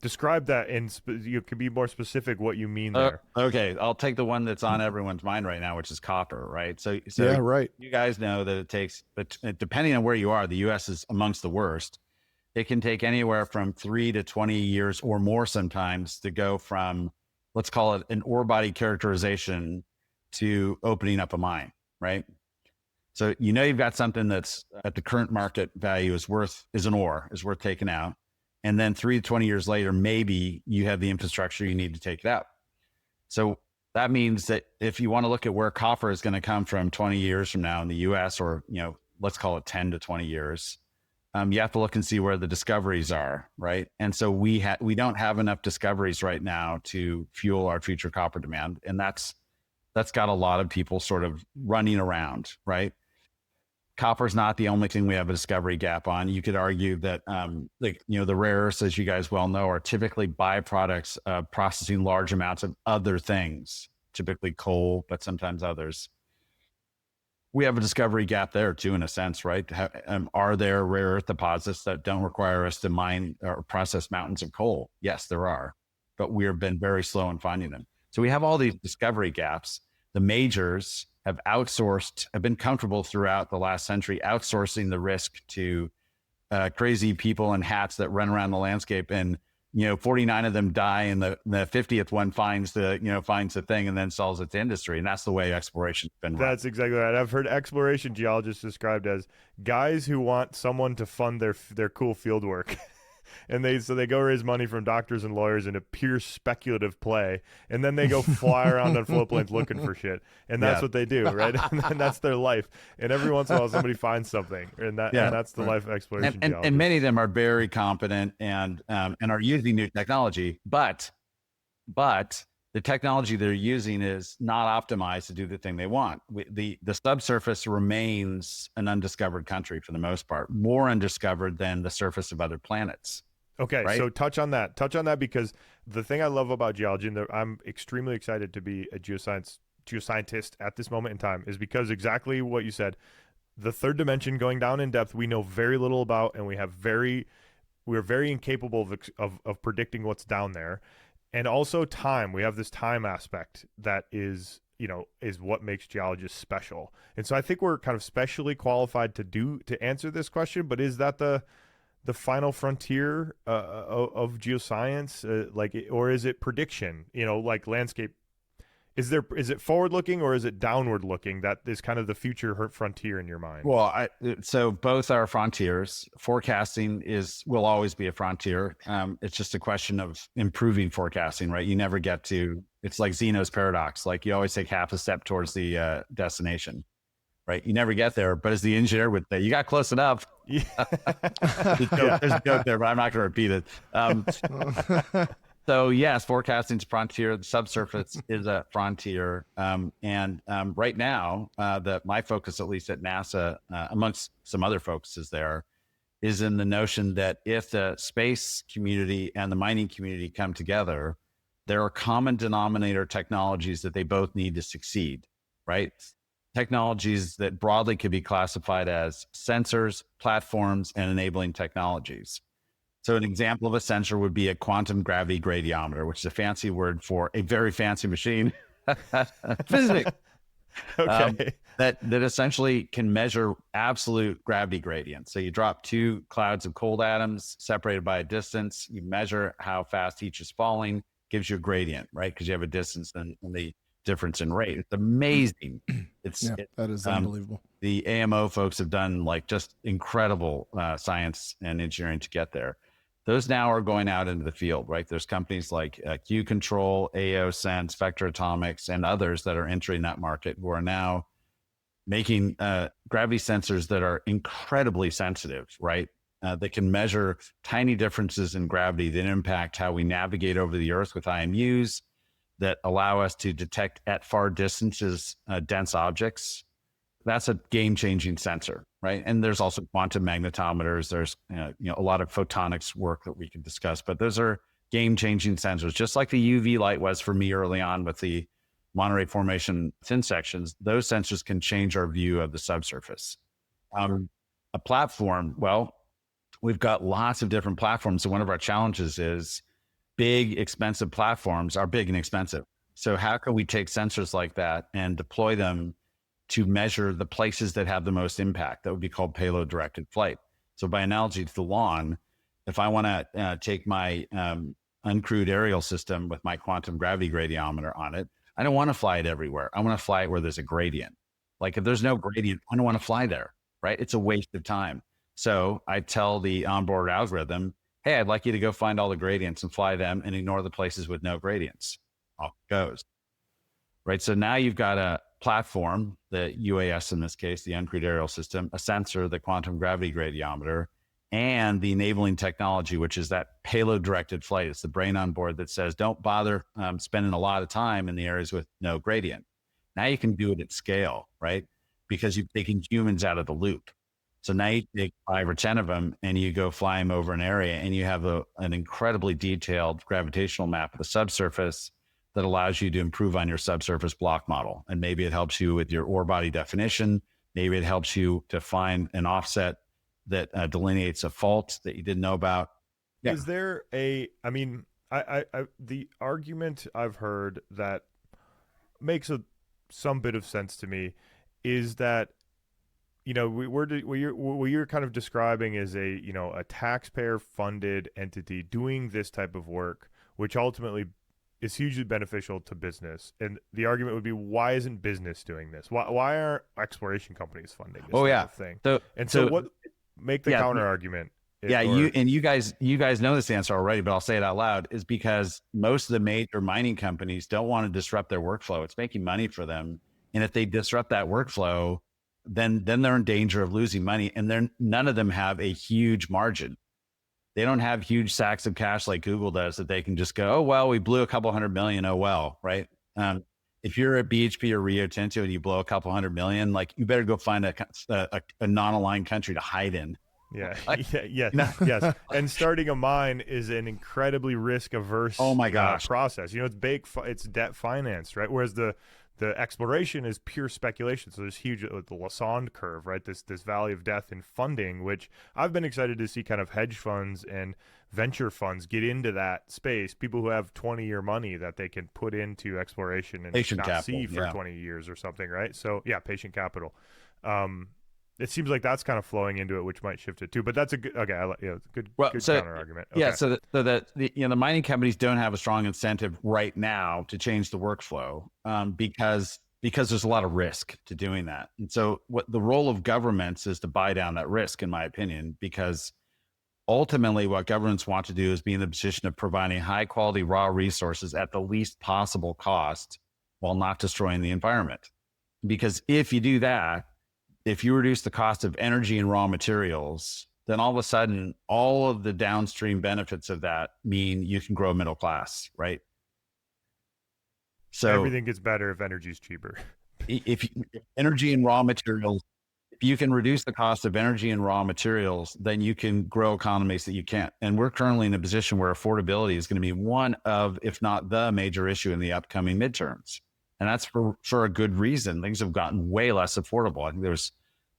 Describe that, and you could be more specific what you mean there. Okay, I'll take the one that's on everyone's mind right now, which is copper, right? So yeah, right. You guys know that it takes, but depending on where you are, the U.S. is amongst the worst. It can take anywhere from 3 to 20 years or more sometimes to go from let's call it an ore body characterization to opening up a mine, right? So you've got something that's at the current market value is worth taking out. And then 3 to 20 years later, maybe you have the infrastructure you need to take it out. So that means that if you want to look at where copper is going to come from 20 years from now in the US, or, let's call it 10 to 20 years, you have to look and see where the discoveries are, right? And so we don't have enough discoveries right now to fuel our future copper demand. And that's got a lot of people sort of running around, right? Copper is not the only thing we have a discovery gap on. You could argue that, the rare earths, as you guys well know, are typically byproducts of processing large amounts of other things, typically coal, but sometimes others. We have a discovery gap there too, in a sense, right? Are there rare earth deposits that don't require us to mine or process mountains of coal? Yes, there are, but we have been very slow in finding them. So we have all these discovery gaps. The majors have been comfortable throughout the last century, outsourcing the risk to crazy people in hats that run around the landscape. And, 49 of them die, and the 50th one finds the thing and then sells it to industry. And that's the way exploration's been run. That's exactly right. I've heard exploration geologists described as guys who want someone to fund their cool field work. And they go raise money from doctors and lawyers in a pure speculative play, and then they go fly around on floatplanes looking for shit, and that's what they do, right? And that's their life. And every once in a while, somebody finds something, and that's the life of exploration. And many of them are very competent and are using new technology, but the technology they're using is not optimized to do the thing they want. The subsurface remains an undiscovered country for the most part, more undiscovered than the surface of other planets. Okay, right? So touch on that, because the thing I love about geology, and I'm extremely excited to be a geoscientist at this moment in time, is because exactly what you said, the third dimension, going down in depth, we know very little about, and we're very incapable of predicting what's down there. And also time, we have this time aspect that is what makes geologists special. And so I think we're kind of specially qualified to answer this question, but is that the final frontier of geoscience, or is it prediction, like landscape? Is it forward looking, or is it downward looking? That is kind of the future frontier in your mind. Well, so both are frontiers. Forecasting will always be a frontier. It's just a question of improving forecasting, right? You never get to, it's like Zeno's paradox. Like you always take half a step towards the destination, right? You never get there, but as the engineer would say, you got close enough. Yeah. There's a joke there, but I'm not going to repeat it. So yes, forecasting is a frontier. The subsurface is a frontier. And right now, my focus, at least at NASA, amongst some other focuses there, is in the notion that if the space community and the mining community come together, there are common denominator technologies that they both need to succeed, right? Technologies that broadly could be classified as sensors, platforms, and enabling technologies. So an example of a sensor would be a quantum gravity gradiometer, which is a fancy word for a very fancy machine. Physics. Okay. That essentially can measure absolute gravity gradients. So you drop two clouds of cold atoms separated by a distance, you measure how fast each is falling, gives you a gradient, right? Because you have a distance and the difference in rate. It's amazing. That is unbelievable. The AMO folks have done just incredible science and engineering to get there. Those now are going out into the field, right? There's companies like Q Control, AO Sense, Vector Atomics, and others that are entering that market who are now making gravity sensors that are incredibly sensitive, right? They can measure tiny differences in gravity that impact how we navigate over the Earth with IMUs, that allow us to detect at far distances dense objects. That's a game-changing sensor, right? And there's also quantum magnetometers. There's a lot of photonics work that we can discuss, but those are game-changing sensors, just like the UV light was for me early on with the Monterey Formation thin sections. Those sensors can change our view of the subsurface. A platform, well, we've got lots of different platforms. So one of our challenges is big, expensive platforms are big and expensive. So how can we take sensors like that and deploy them to measure the places that have the most impact? That would be called payload directed flight. So by analogy to the lawn, if I want to take my uncrewed aerial system with my quantum gravity gradiometer on it, I don't want to fly it everywhere. I want to fly it where there's a gradient. Like if there's no gradient, I don't want to fly there, right? It's a waste of time. So I tell the onboard algorithm, hey, I'd like you to go find all the gradients and fly them and ignore the places with no gradients. Off it goes. Right. So now you've got a platform, the UAS in this case, the uncrewed aerial system, a sensor, the quantum gravity gradiometer, and the enabling technology, which is that payload directed flight. It's the brain on board that says, don't bother spending a lot of time in the areas with no gradient. Now you can do it at scale, right? Because you've taken humans out of the loop. So now you take 5 or 10 of them and you go fly them over an area and you have an incredibly detailed gravitational map of the subsurface that allows you to improve on your subsurface block model. And maybe it helps you with your ore body definition. Maybe it helps you to find an offset that delineates a fault that you didn't know about. Yeah. Is there the argument I've heard that makes some bit of sense to me is that, what you're kind of describing is a taxpayer funded entity doing this type of work, which ultimately is hugely beneficial to business. And the argument would be, why isn't business doing this? Why aren't exploration companies funding this type of thing? So what make the counter argument? You guys know this answer already, but I'll say it out loud, is because most of the major mining companies don't want to disrupt their workflow. It's making money for them. And if they disrupt that workflow, then they're in danger of losing money. And none of them have a huge margin. They don't have huge sacks of cash like Google does that they can just go, oh, well, we blew a couple $100 million. Oh, well, right. If you're at BHP or Rio Tinto and you blow a couple $100 million, like you better go find a non-aligned country to hide in. Yeah. Yes. And starting a mine is an incredibly risk averse process. It's debt financed, right? Whereas the exploration is pure speculation. So there's huge, the Lassonde curve, right? This valley of death in funding, which I've been excited to see kind of hedge funds and venture funds get into that space. People who have 20-year money that they can put into exploration and see for 20 years or something, right? So yeah, patient capital. It seems like that's kind of flowing into it, which might shift it too. But that's a good, good counter argument. Okay. Yeah, so that the mining companies don't have a strong incentive right now to change the workflow because there's a lot of risk to doing that. And so what the role of governments is to buy down that risk, in my opinion, because ultimately what governments want to do is be in the position of providing high quality raw resources at the least possible cost while not destroying the environment. Because if you do that, if you reduce the cost of energy and raw materials, then all of a sudden, all of the downstream benefits of that mean you can grow middle class, right? So everything gets better if energy is cheaper. If energy and raw materials, if you can reduce the cost of energy and raw materials, then you can grow economies that you can't. And we're currently in a position where affordability is going to be one of, if not the major issue in the upcoming midterms. And that's for a good reason. Things have gotten way less affordable. I think there was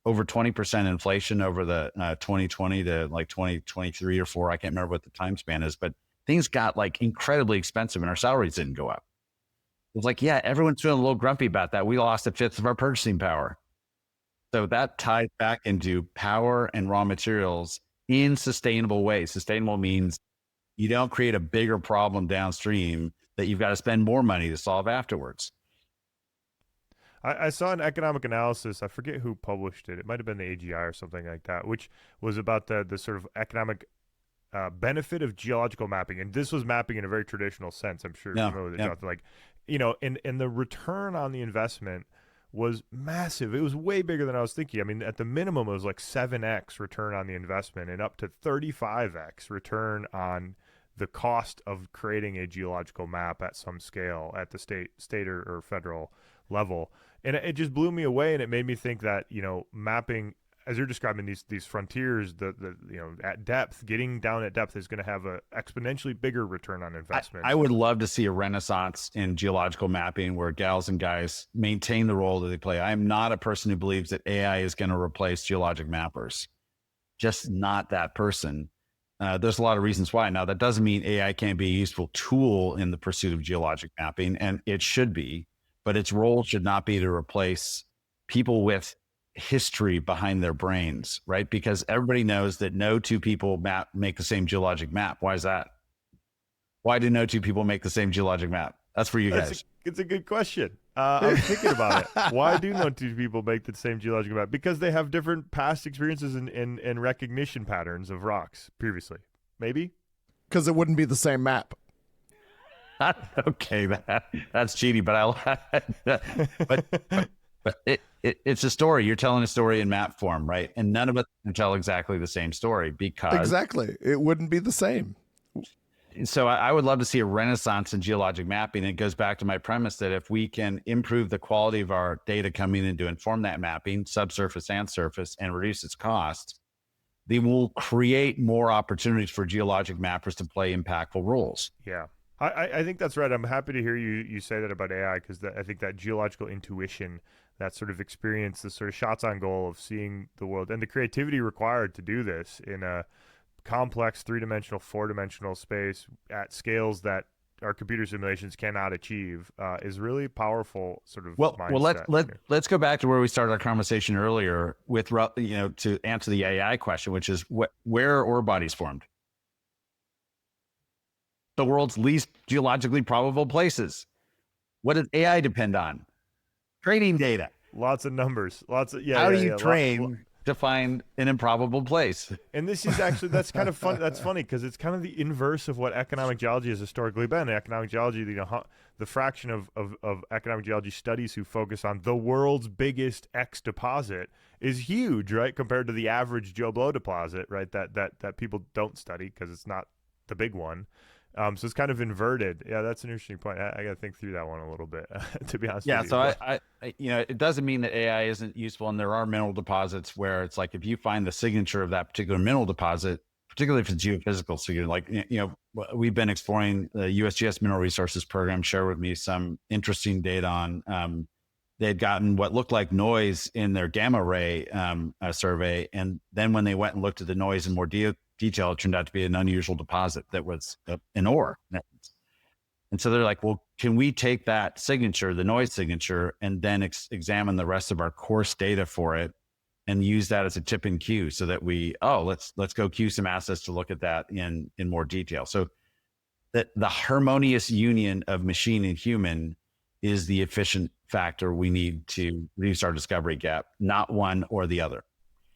over 20% inflation over the 2020 to like 2023 or 4. I can't remember what the time span is, but things got like incredibly expensive and our salaries didn't go up. It was like, yeah, everyone's feeling a little grumpy about that. We lost 1/5 of our purchasing power. So that ties back into power and raw materials in sustainable ways. Sustainable means you don't create a bigger problem downstream that you've got to spend more money to solve afterwards. I saw an economic analysis. I forget who published it. It might have been the AGI or something like that, which was about the sort of economic benefit of geological mapping. And this was mapping in a very traditional sense. I'm sure you're familiar with it, Jonathan. Like, and the return on the investment was massive. It was way bigger than I was thinking. I mean, at the minimum, it was like 7x return on the investment and up to 35x return on the cost of creating a geological map at some scale at the state or federal level. And it just blew me away, and it made me think that, mapping, as you're describing these frontiers, at depth, getting down at depth is going to have a exponentially bigger return on investment. I would love to see a renaissance in geological mapping where gals and guys maintain the role that they play. I'm not a person who believes that AI is going to replace geologic mappers. Just not that person. There's a lot of reasons why. Now, that doesn't mean AI can't be a useful tool in the pursuit of geologic mapping, and it should be, but its role should not be to replace people with history behind their brains, right? Because everybody knows that no two people make the same geologic map. Why is that? Why do no two people make the same geologic map? That's for you guys. It's a good question. I'm thinking about it. Why do no two people make the same geological map? Because they have different past experiences and recognition patterns of rocks previously. Maybe? Because it wouldn't be the same map. Okay, that's cheating, but it's a story. You're telling a story in map form, right? And none of us can tell exactly the same story because exactly it wouldn't be the same. So I would love to see a renaissance in geologic mapping. It goes back to my premise that if we can improve the quality of our data coming in to inform that mapping, subsurface and surface, and reduce its cost, they will create more opportunities for geologic mappers to play impactful roles. Yeah. I think that's right. I'm happy to hear you say that about AI because I think that geological intuition, that sort of experience, the sort of shots on goal of seeing the world and the creativity required to do this in a complex 3-dimensional, 4-dimensional space at scales that our computer simulations cannot achieve is really powerful sort of mindset. Let's go back to where we started our conversation earlier with, to answer the AI question, which is where are ore bodies formed? The world's least geologically probable places. What does AI depend on? Training data. Lots of numbers. How do you train to find an improbable place? And this is actually, that's kind of fun. That's funny because it's kind of the inverse of what economic geology has historically been. Economic geology, the fraction of economic geology studies who focus on the world's biggest X deposit is huge, right? Compared to the average Joe Blow deposit, right? That people don't study because it's not the big one. So it's kind of inverted. Yeah, that's an interesting point. I got to think through that one a little bit, to be honest with you. So I, it doesn't mean that AI isn't useful. And there are mineral deposits where it's like, if you find the signature of that particular mineral deposit, particularly if it's geophysical, so you're like, we've been exploring the USGS Mineral Resources Program, shared with me some interesting data on, they had gotten what looked like noise in their gamma ray survey. And then when they went and looked at the noise in more detail, it turned out to be an unusual deposit that was an ore. And so they're like, well, can we take that signature, the noise signature, and then examine the rest of our course data for it and use that as a tip and cue so that let's go queue some assets to look at that in more detail. So that the harmonious union of machine and human is the efficient factor we need to reduce our discovery gap, not one or the other.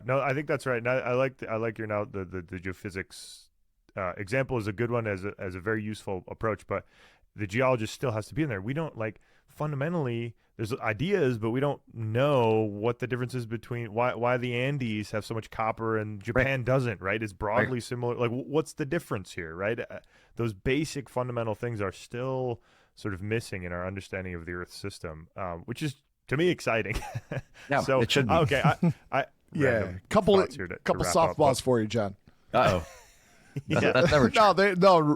No, I think that's right. And I like your the geophysics example is a good one as a very useful approach, but the geologist still has to be in there. We don't fundamentally, there's ideas, but we don't know what the difference is between why the Andes have so much copper and Japan doesn't, right? It's broadly similar. Like, what's the difference here, right? Those basic fundamental things are still sort of missing in our understanding of the Earth system, which is, to me, exciting. Yeah, so it should be. Okay, couple softballs for you, John. Uh-oh. Yeah.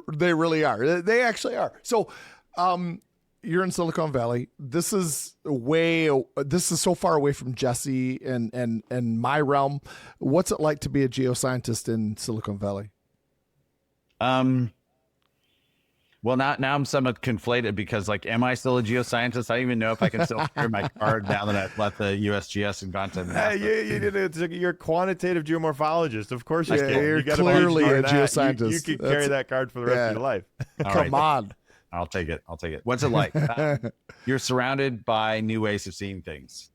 They really are. They actually are. So, you're in Silicon Valley. This is so far away from Jesse and my realm. What's it like to be a geoscientist in Silicon Valley? Well, now I'm somewhat conflated because, am I still a geoscientist? I don't even know if I can still carry my card now that I've left the USGS and gone to NASA. You're a quantitative geomorphologist. Of course you can. You're clearly a geoscientist. You can carry that card for the rest of your life. Come on. I'll take it. What's it like? You're surrounded by new ways of seeing things.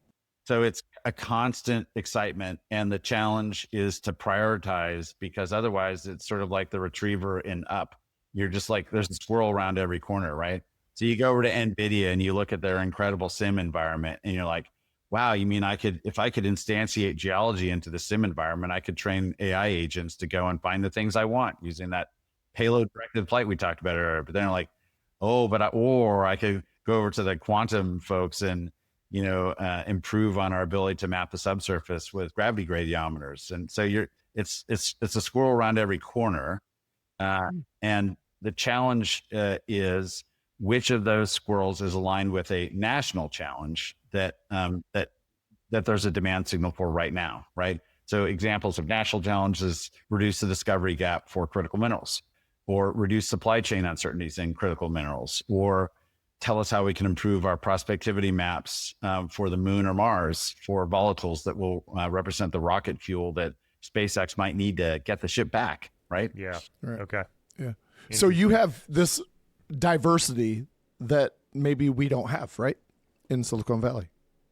So it's a constant excitement. And the challenge is to prioritize, because otherwise it's sort of like the retriever in Up. You're just like, there's a squirrel around every corner, right? So you go over to NVIDIA and you look at their incredible sim environment and you're like, wow, you mean if I could instantiate geology into the sim environment, I could train AI agents to go and find the things I want using that payload directed flight we talked about earlier. But then like, or I could go over to the quantum folks and, improve on our ability to map the subsurface with gravity gradiometers. And so it's a squirrel around every corner. And the challenge is which of those squirrels is aligned with a national challenge that there's a demand signal for right now, right? So examples of national challenges: reduce the discovery gap for critical minerals, or reduce supply chain uncertainties in critical minerals, or tell us how we can improve our prospectivity maps for the moon or Mars for volatiles that will represent the rocket fuel that SpaceX might need to get the ship back, right? Yeah. Right. Okay. Yeah. So you have this diversity that maybe we don't have, right? In Silicon Valley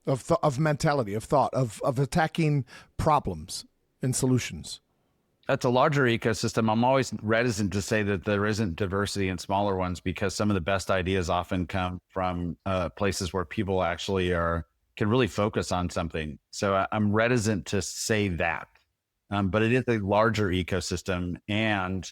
of mentality, of thought, of attacking problems and solutions. That's a larger ecosystem. I'm always reticent to say that there isn't diversity in smaller ones, because some of the best ideas often come from places where people actually can really focus on something. So I'm reticent to say that, but it is a larger ecosystem, and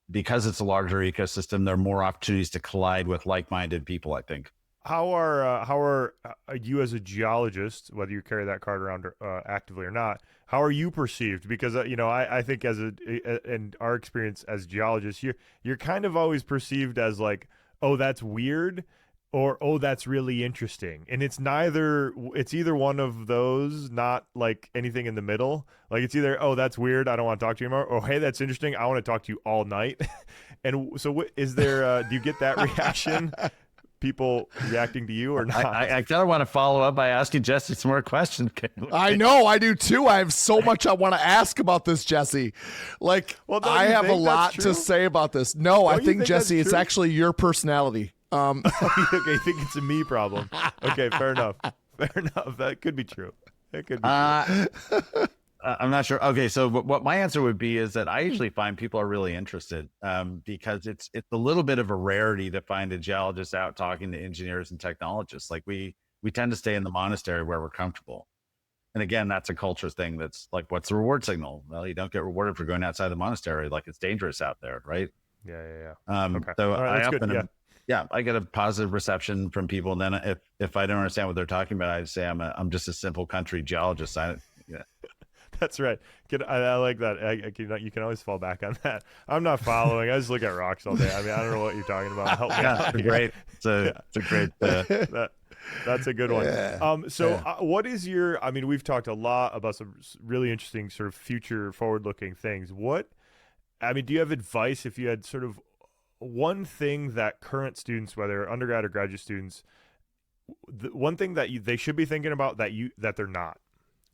because it's a larger ecosystem, there are more opportunities to collide with like-minded people, I think. How are you as a geologist, whether you carry that card around actively or not, how are you perceived? Because I think in our experience as geologists, you're kind of always perceived as like, oh, that's weird, or oh, that's really interesting, and it's either one of those, not like anything in the middle. Like it's either, oh, that's weird, I don't want to talk to you anymore, or hey, that's interesting, I want to talk to you all night. And so is there do you get that reaction? People reacting to you or not? I kind of want to follow up by asking Jesse some more questions. I know, I do too. I have so much I want to ask about this, Jesse. Like, I have a lot to say about this. No, I think Jesse, it's actually your personality. Okay, you think it's a me problem. Okay, fair enough. Fair enough. That could be true. That could be true. I'm not sure. Okay, so what my answer would be is that I usually find people are really interested, because it's a little bit of a rarity to find a geologist out talking to engineers and technologists. Like we tend to stay in the monastery where we're comfortable. And again, that's a culture thing. That's like, what's the reward signal? Well, you don't get rewarded for going outside the monastery. Like, it's dangerous out there, right? Yeah. Okay. So right, that's good. Yeah, I get a positive reception from people. And then if I don't understand what they're talking about, I say I'm just a simple country geologist. That's right. I like that. You can always fall back on that. I'm not following. I just look at rocks all day. I mean, I don't know what you're talking about. Help me out. Great. It's a great. That's a good one. Yeah. What is your? I mean, we've talked a lot about some really interesting sort of future forward-looking things. Do you have advice if you had sort of one thing that current students, whether undergrad or graduate students, one thing that they should be thinking about that they're not?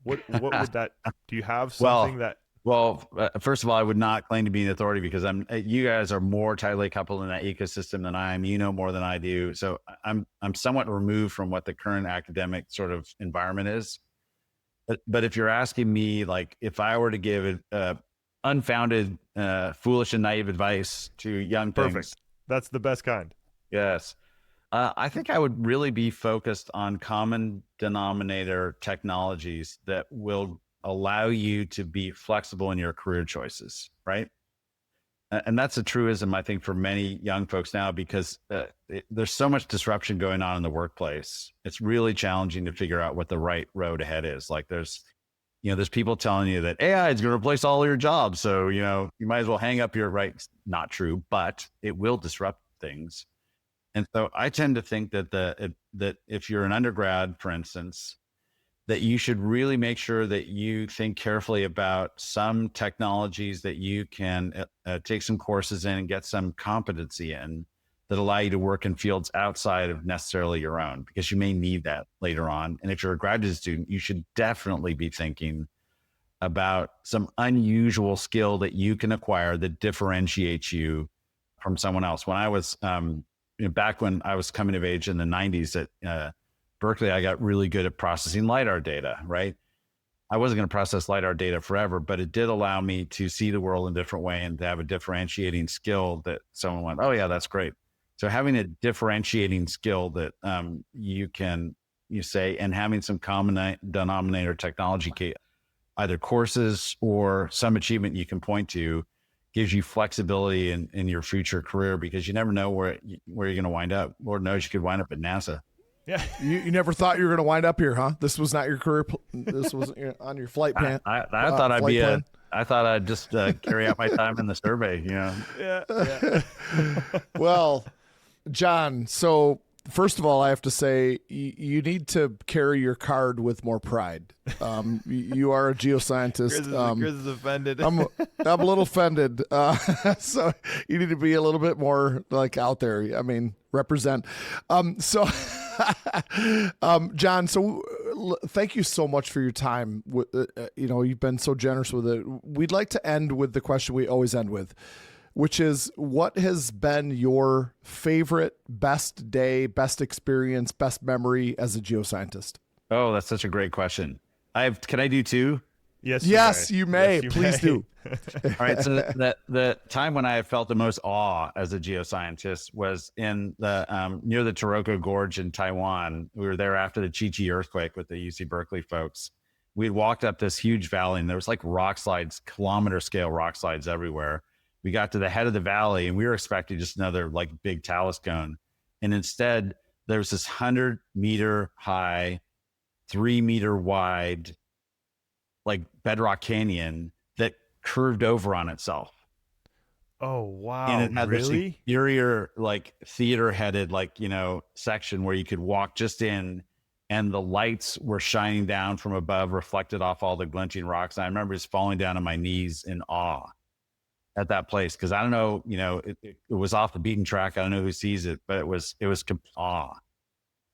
What would that? Do you have something that? Well, first of all, I would not claim to be an authority, because you guys are more tightly coupled in that ecosystem than I am. You know more than I do, so I'm somewhat removed from what the current academic sort of environment is. But if you're asking me, like, if I were to give unfounded, foolish, and naive advice to young things, perfect. That's the best kind. Yes. I think I would really be focused on common denominator technologies that will allow you to be flexible in your career choices, right? And that's a truism, I think, for many young folks now, because there's so much disruption going on in the workplace. It's really challenging to figure out what the right road ahead is. Like there's people telling you that AI is going to replace all your jobs. So, you might as well hang up your rights. Not true, but it will disrupt things. And so I tend to think that if you're an undergrad, for instance, that you should really make sure that you think carefully about some technologies that you can take some courses in and get some competency in that allow you to work in fields outside of necessarily your own, because you may need that later on. And if you're a graduate student, you should definitely be thinking about some unusual skill that you can acquire that differentiates you from someone else. When I was back when I was coming of age in the 90s at Berkeley, I got really good at processing LiDAR data, right? I wasn't going to process LiDAR data forever, but it did allow me to see the world in a different way and to have a differentiating skill that someone went, oh yeah, that's great. So having a differentiating skill that you say, and having some common denominator technology, either courses or some achievement you can point to, gives you flexibility in your future career, because you never know where you're going to wind up. Lord knows you could wind up at NASA. Yeah, you never thought you were going to wind up here, huh? This was not your career. This was on your flight plan. I thought I'd be plan. I thought I'd just carry out my time in the survey. Yeah. Well, John. So first of all, I have to say you need to carry your card with more pride. You are a geoscientist. Chris is offended. I'm a little offended. So you need to be a little bit more like out there. I mean, represent. John, so thank you so much for your time. You've been so generous with it. We'd like to end with the question we always end with. which is what has been your favorite, best day, best experience, best memory as a geoscientist? Oh, that's such a great question. Can I do two? Yes, you may. Please do. All right. So the time when I felt the most awe as a geoscientist was in the near the Taroko Gorge in Taiwan. We were there after the Chi-Chi earthquake with the UC Berkeley folks. We walked up this huge valley, and there was like rock slides, kilometer scale rock slides everywhere. We got to the head of the valley, and we were expecting just another like big talus cone, and instead there was this 100-meter high, 3-meter wide, like bedrock canyon that curved over on itself. Oh, wow. And it had this really? interior, like theater headed, like, section where you could walk just in, and the lights were shining down from above, reflected off all the glinting rocks. And I remember just falling down on my knees in awe at that place. Cause I don't know, it was off the beaten track. I don't know who sees it, but it was awe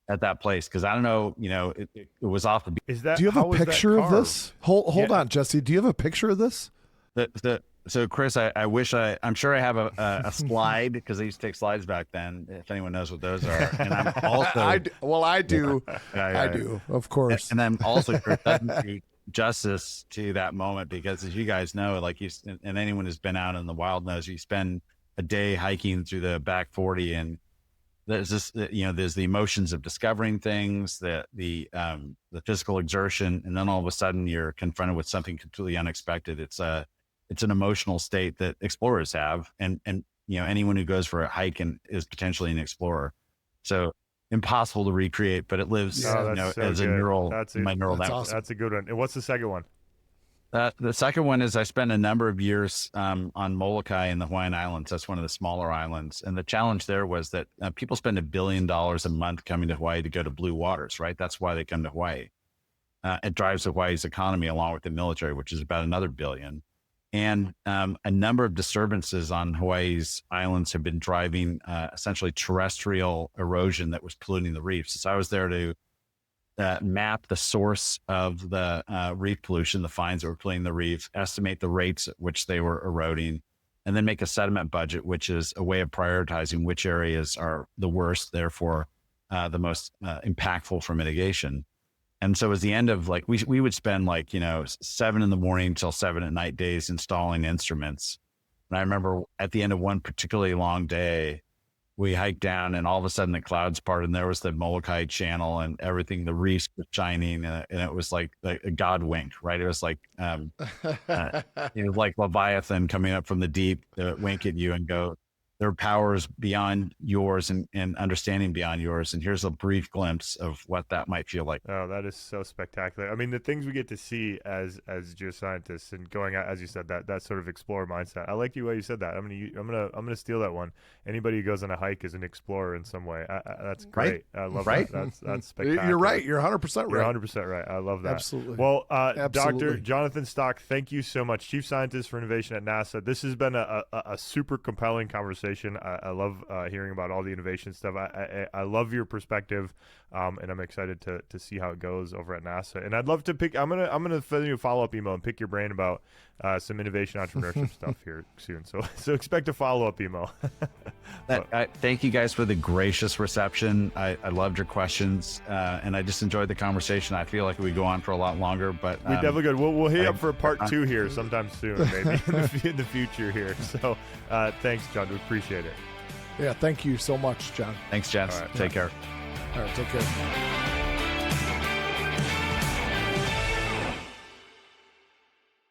at that place. Cause I don't know, it was off the beaten. Is that, do you have a picture of this? Hold on, Jesse. Do you have a picture of this? So Chris, I'm sure I have a slide, because I used to take slides back then, if anyone knows what those are. And I'm also, I do. I do, of course. And I'm also doesn't do justice to that moment, because as you guys know, like and anyone who's been out in the wild knows, you spend a day hiking through the back 40, and there's this, there's the emotions of discovering things, the physical exertion, and then all of a sudden you're confronted with something completely unexpected. It's an emotional state that explorers have, and anyone who goes for a hike is potentially an explorer. So impossible to recreate, but it lives as a neural network. Awesome. That's a good one. And what's the second one? The second one is I spent a number of years on Molokai in the Hawaiian Islands. That's one of the smaller islands. And the challenge there was that people spend $1 billion a month coming to Hawaii to go to blue waters, right? That's why they come to Hawaii. It drives Hawaii's economy along with the military, which is about another $1 billion. And a number of disturbances on Hawaii's islands have been driving essentially terrestrial erosion that was polluting the reefs. So I was there to map the source of the reef pollution, the fines that were polluting the reef, estimate the rates at which they were eroding, and then make a sediment budget, which is a way of prioritizing which areas are the worst, therefore the most impactful for mitigation. And so it was the end of we would spend 7 in the morning till 7 at night days installing instruments. And I remember at the end of one particularly long day, we hiked down, and all of a sudden the clouds parted, and there was the Molokai Channel, and everything, the reefs were shining, and it was like a God wink, right? It was like like Leviathan coming up from the deep to wink at you and go, there are powers beyond yours and understanding beyond yours. And here's a brief glimpse of what that might feel like. Oh, that is so spectacular. I mean, the things we get to see as geoscientists and going out, as you said, that sort of explorer mindset. I like the way you said that. I'm gonna steal that one. Anybody who goes on a hike is an explorer in some way. That's great. Right? I love that. That's spectacular. You're right. You're 100% right. You're 100% right. I love that. Absolutely. Well, Absolutely. Dr. Jonathan Stock, thank you so much. Chief Scientist for Innovation at NASA. This has been a super compelling conversation. I love hearing about all the innovation stuff. I love your perspective, and I'm excited to see how it goes over at NASA. And I'd love to pick. I'm gonna send you a follow-up email and pick your brain about some innovation entrepreneurship stuff here soon. So expect a follow-up email. Thank you guys for the gracious reception. I loved your questions, and I just enjoyed the conversation. I feel like we go on for a lot longer, but we definitely good. We'll hit you up for a part 2 here sometime soon, maybe in the future here. So thanks, John. We appreciate it. Yeah, thank you so much, John. Thanks, Jens. All right. Take care. All right, take care.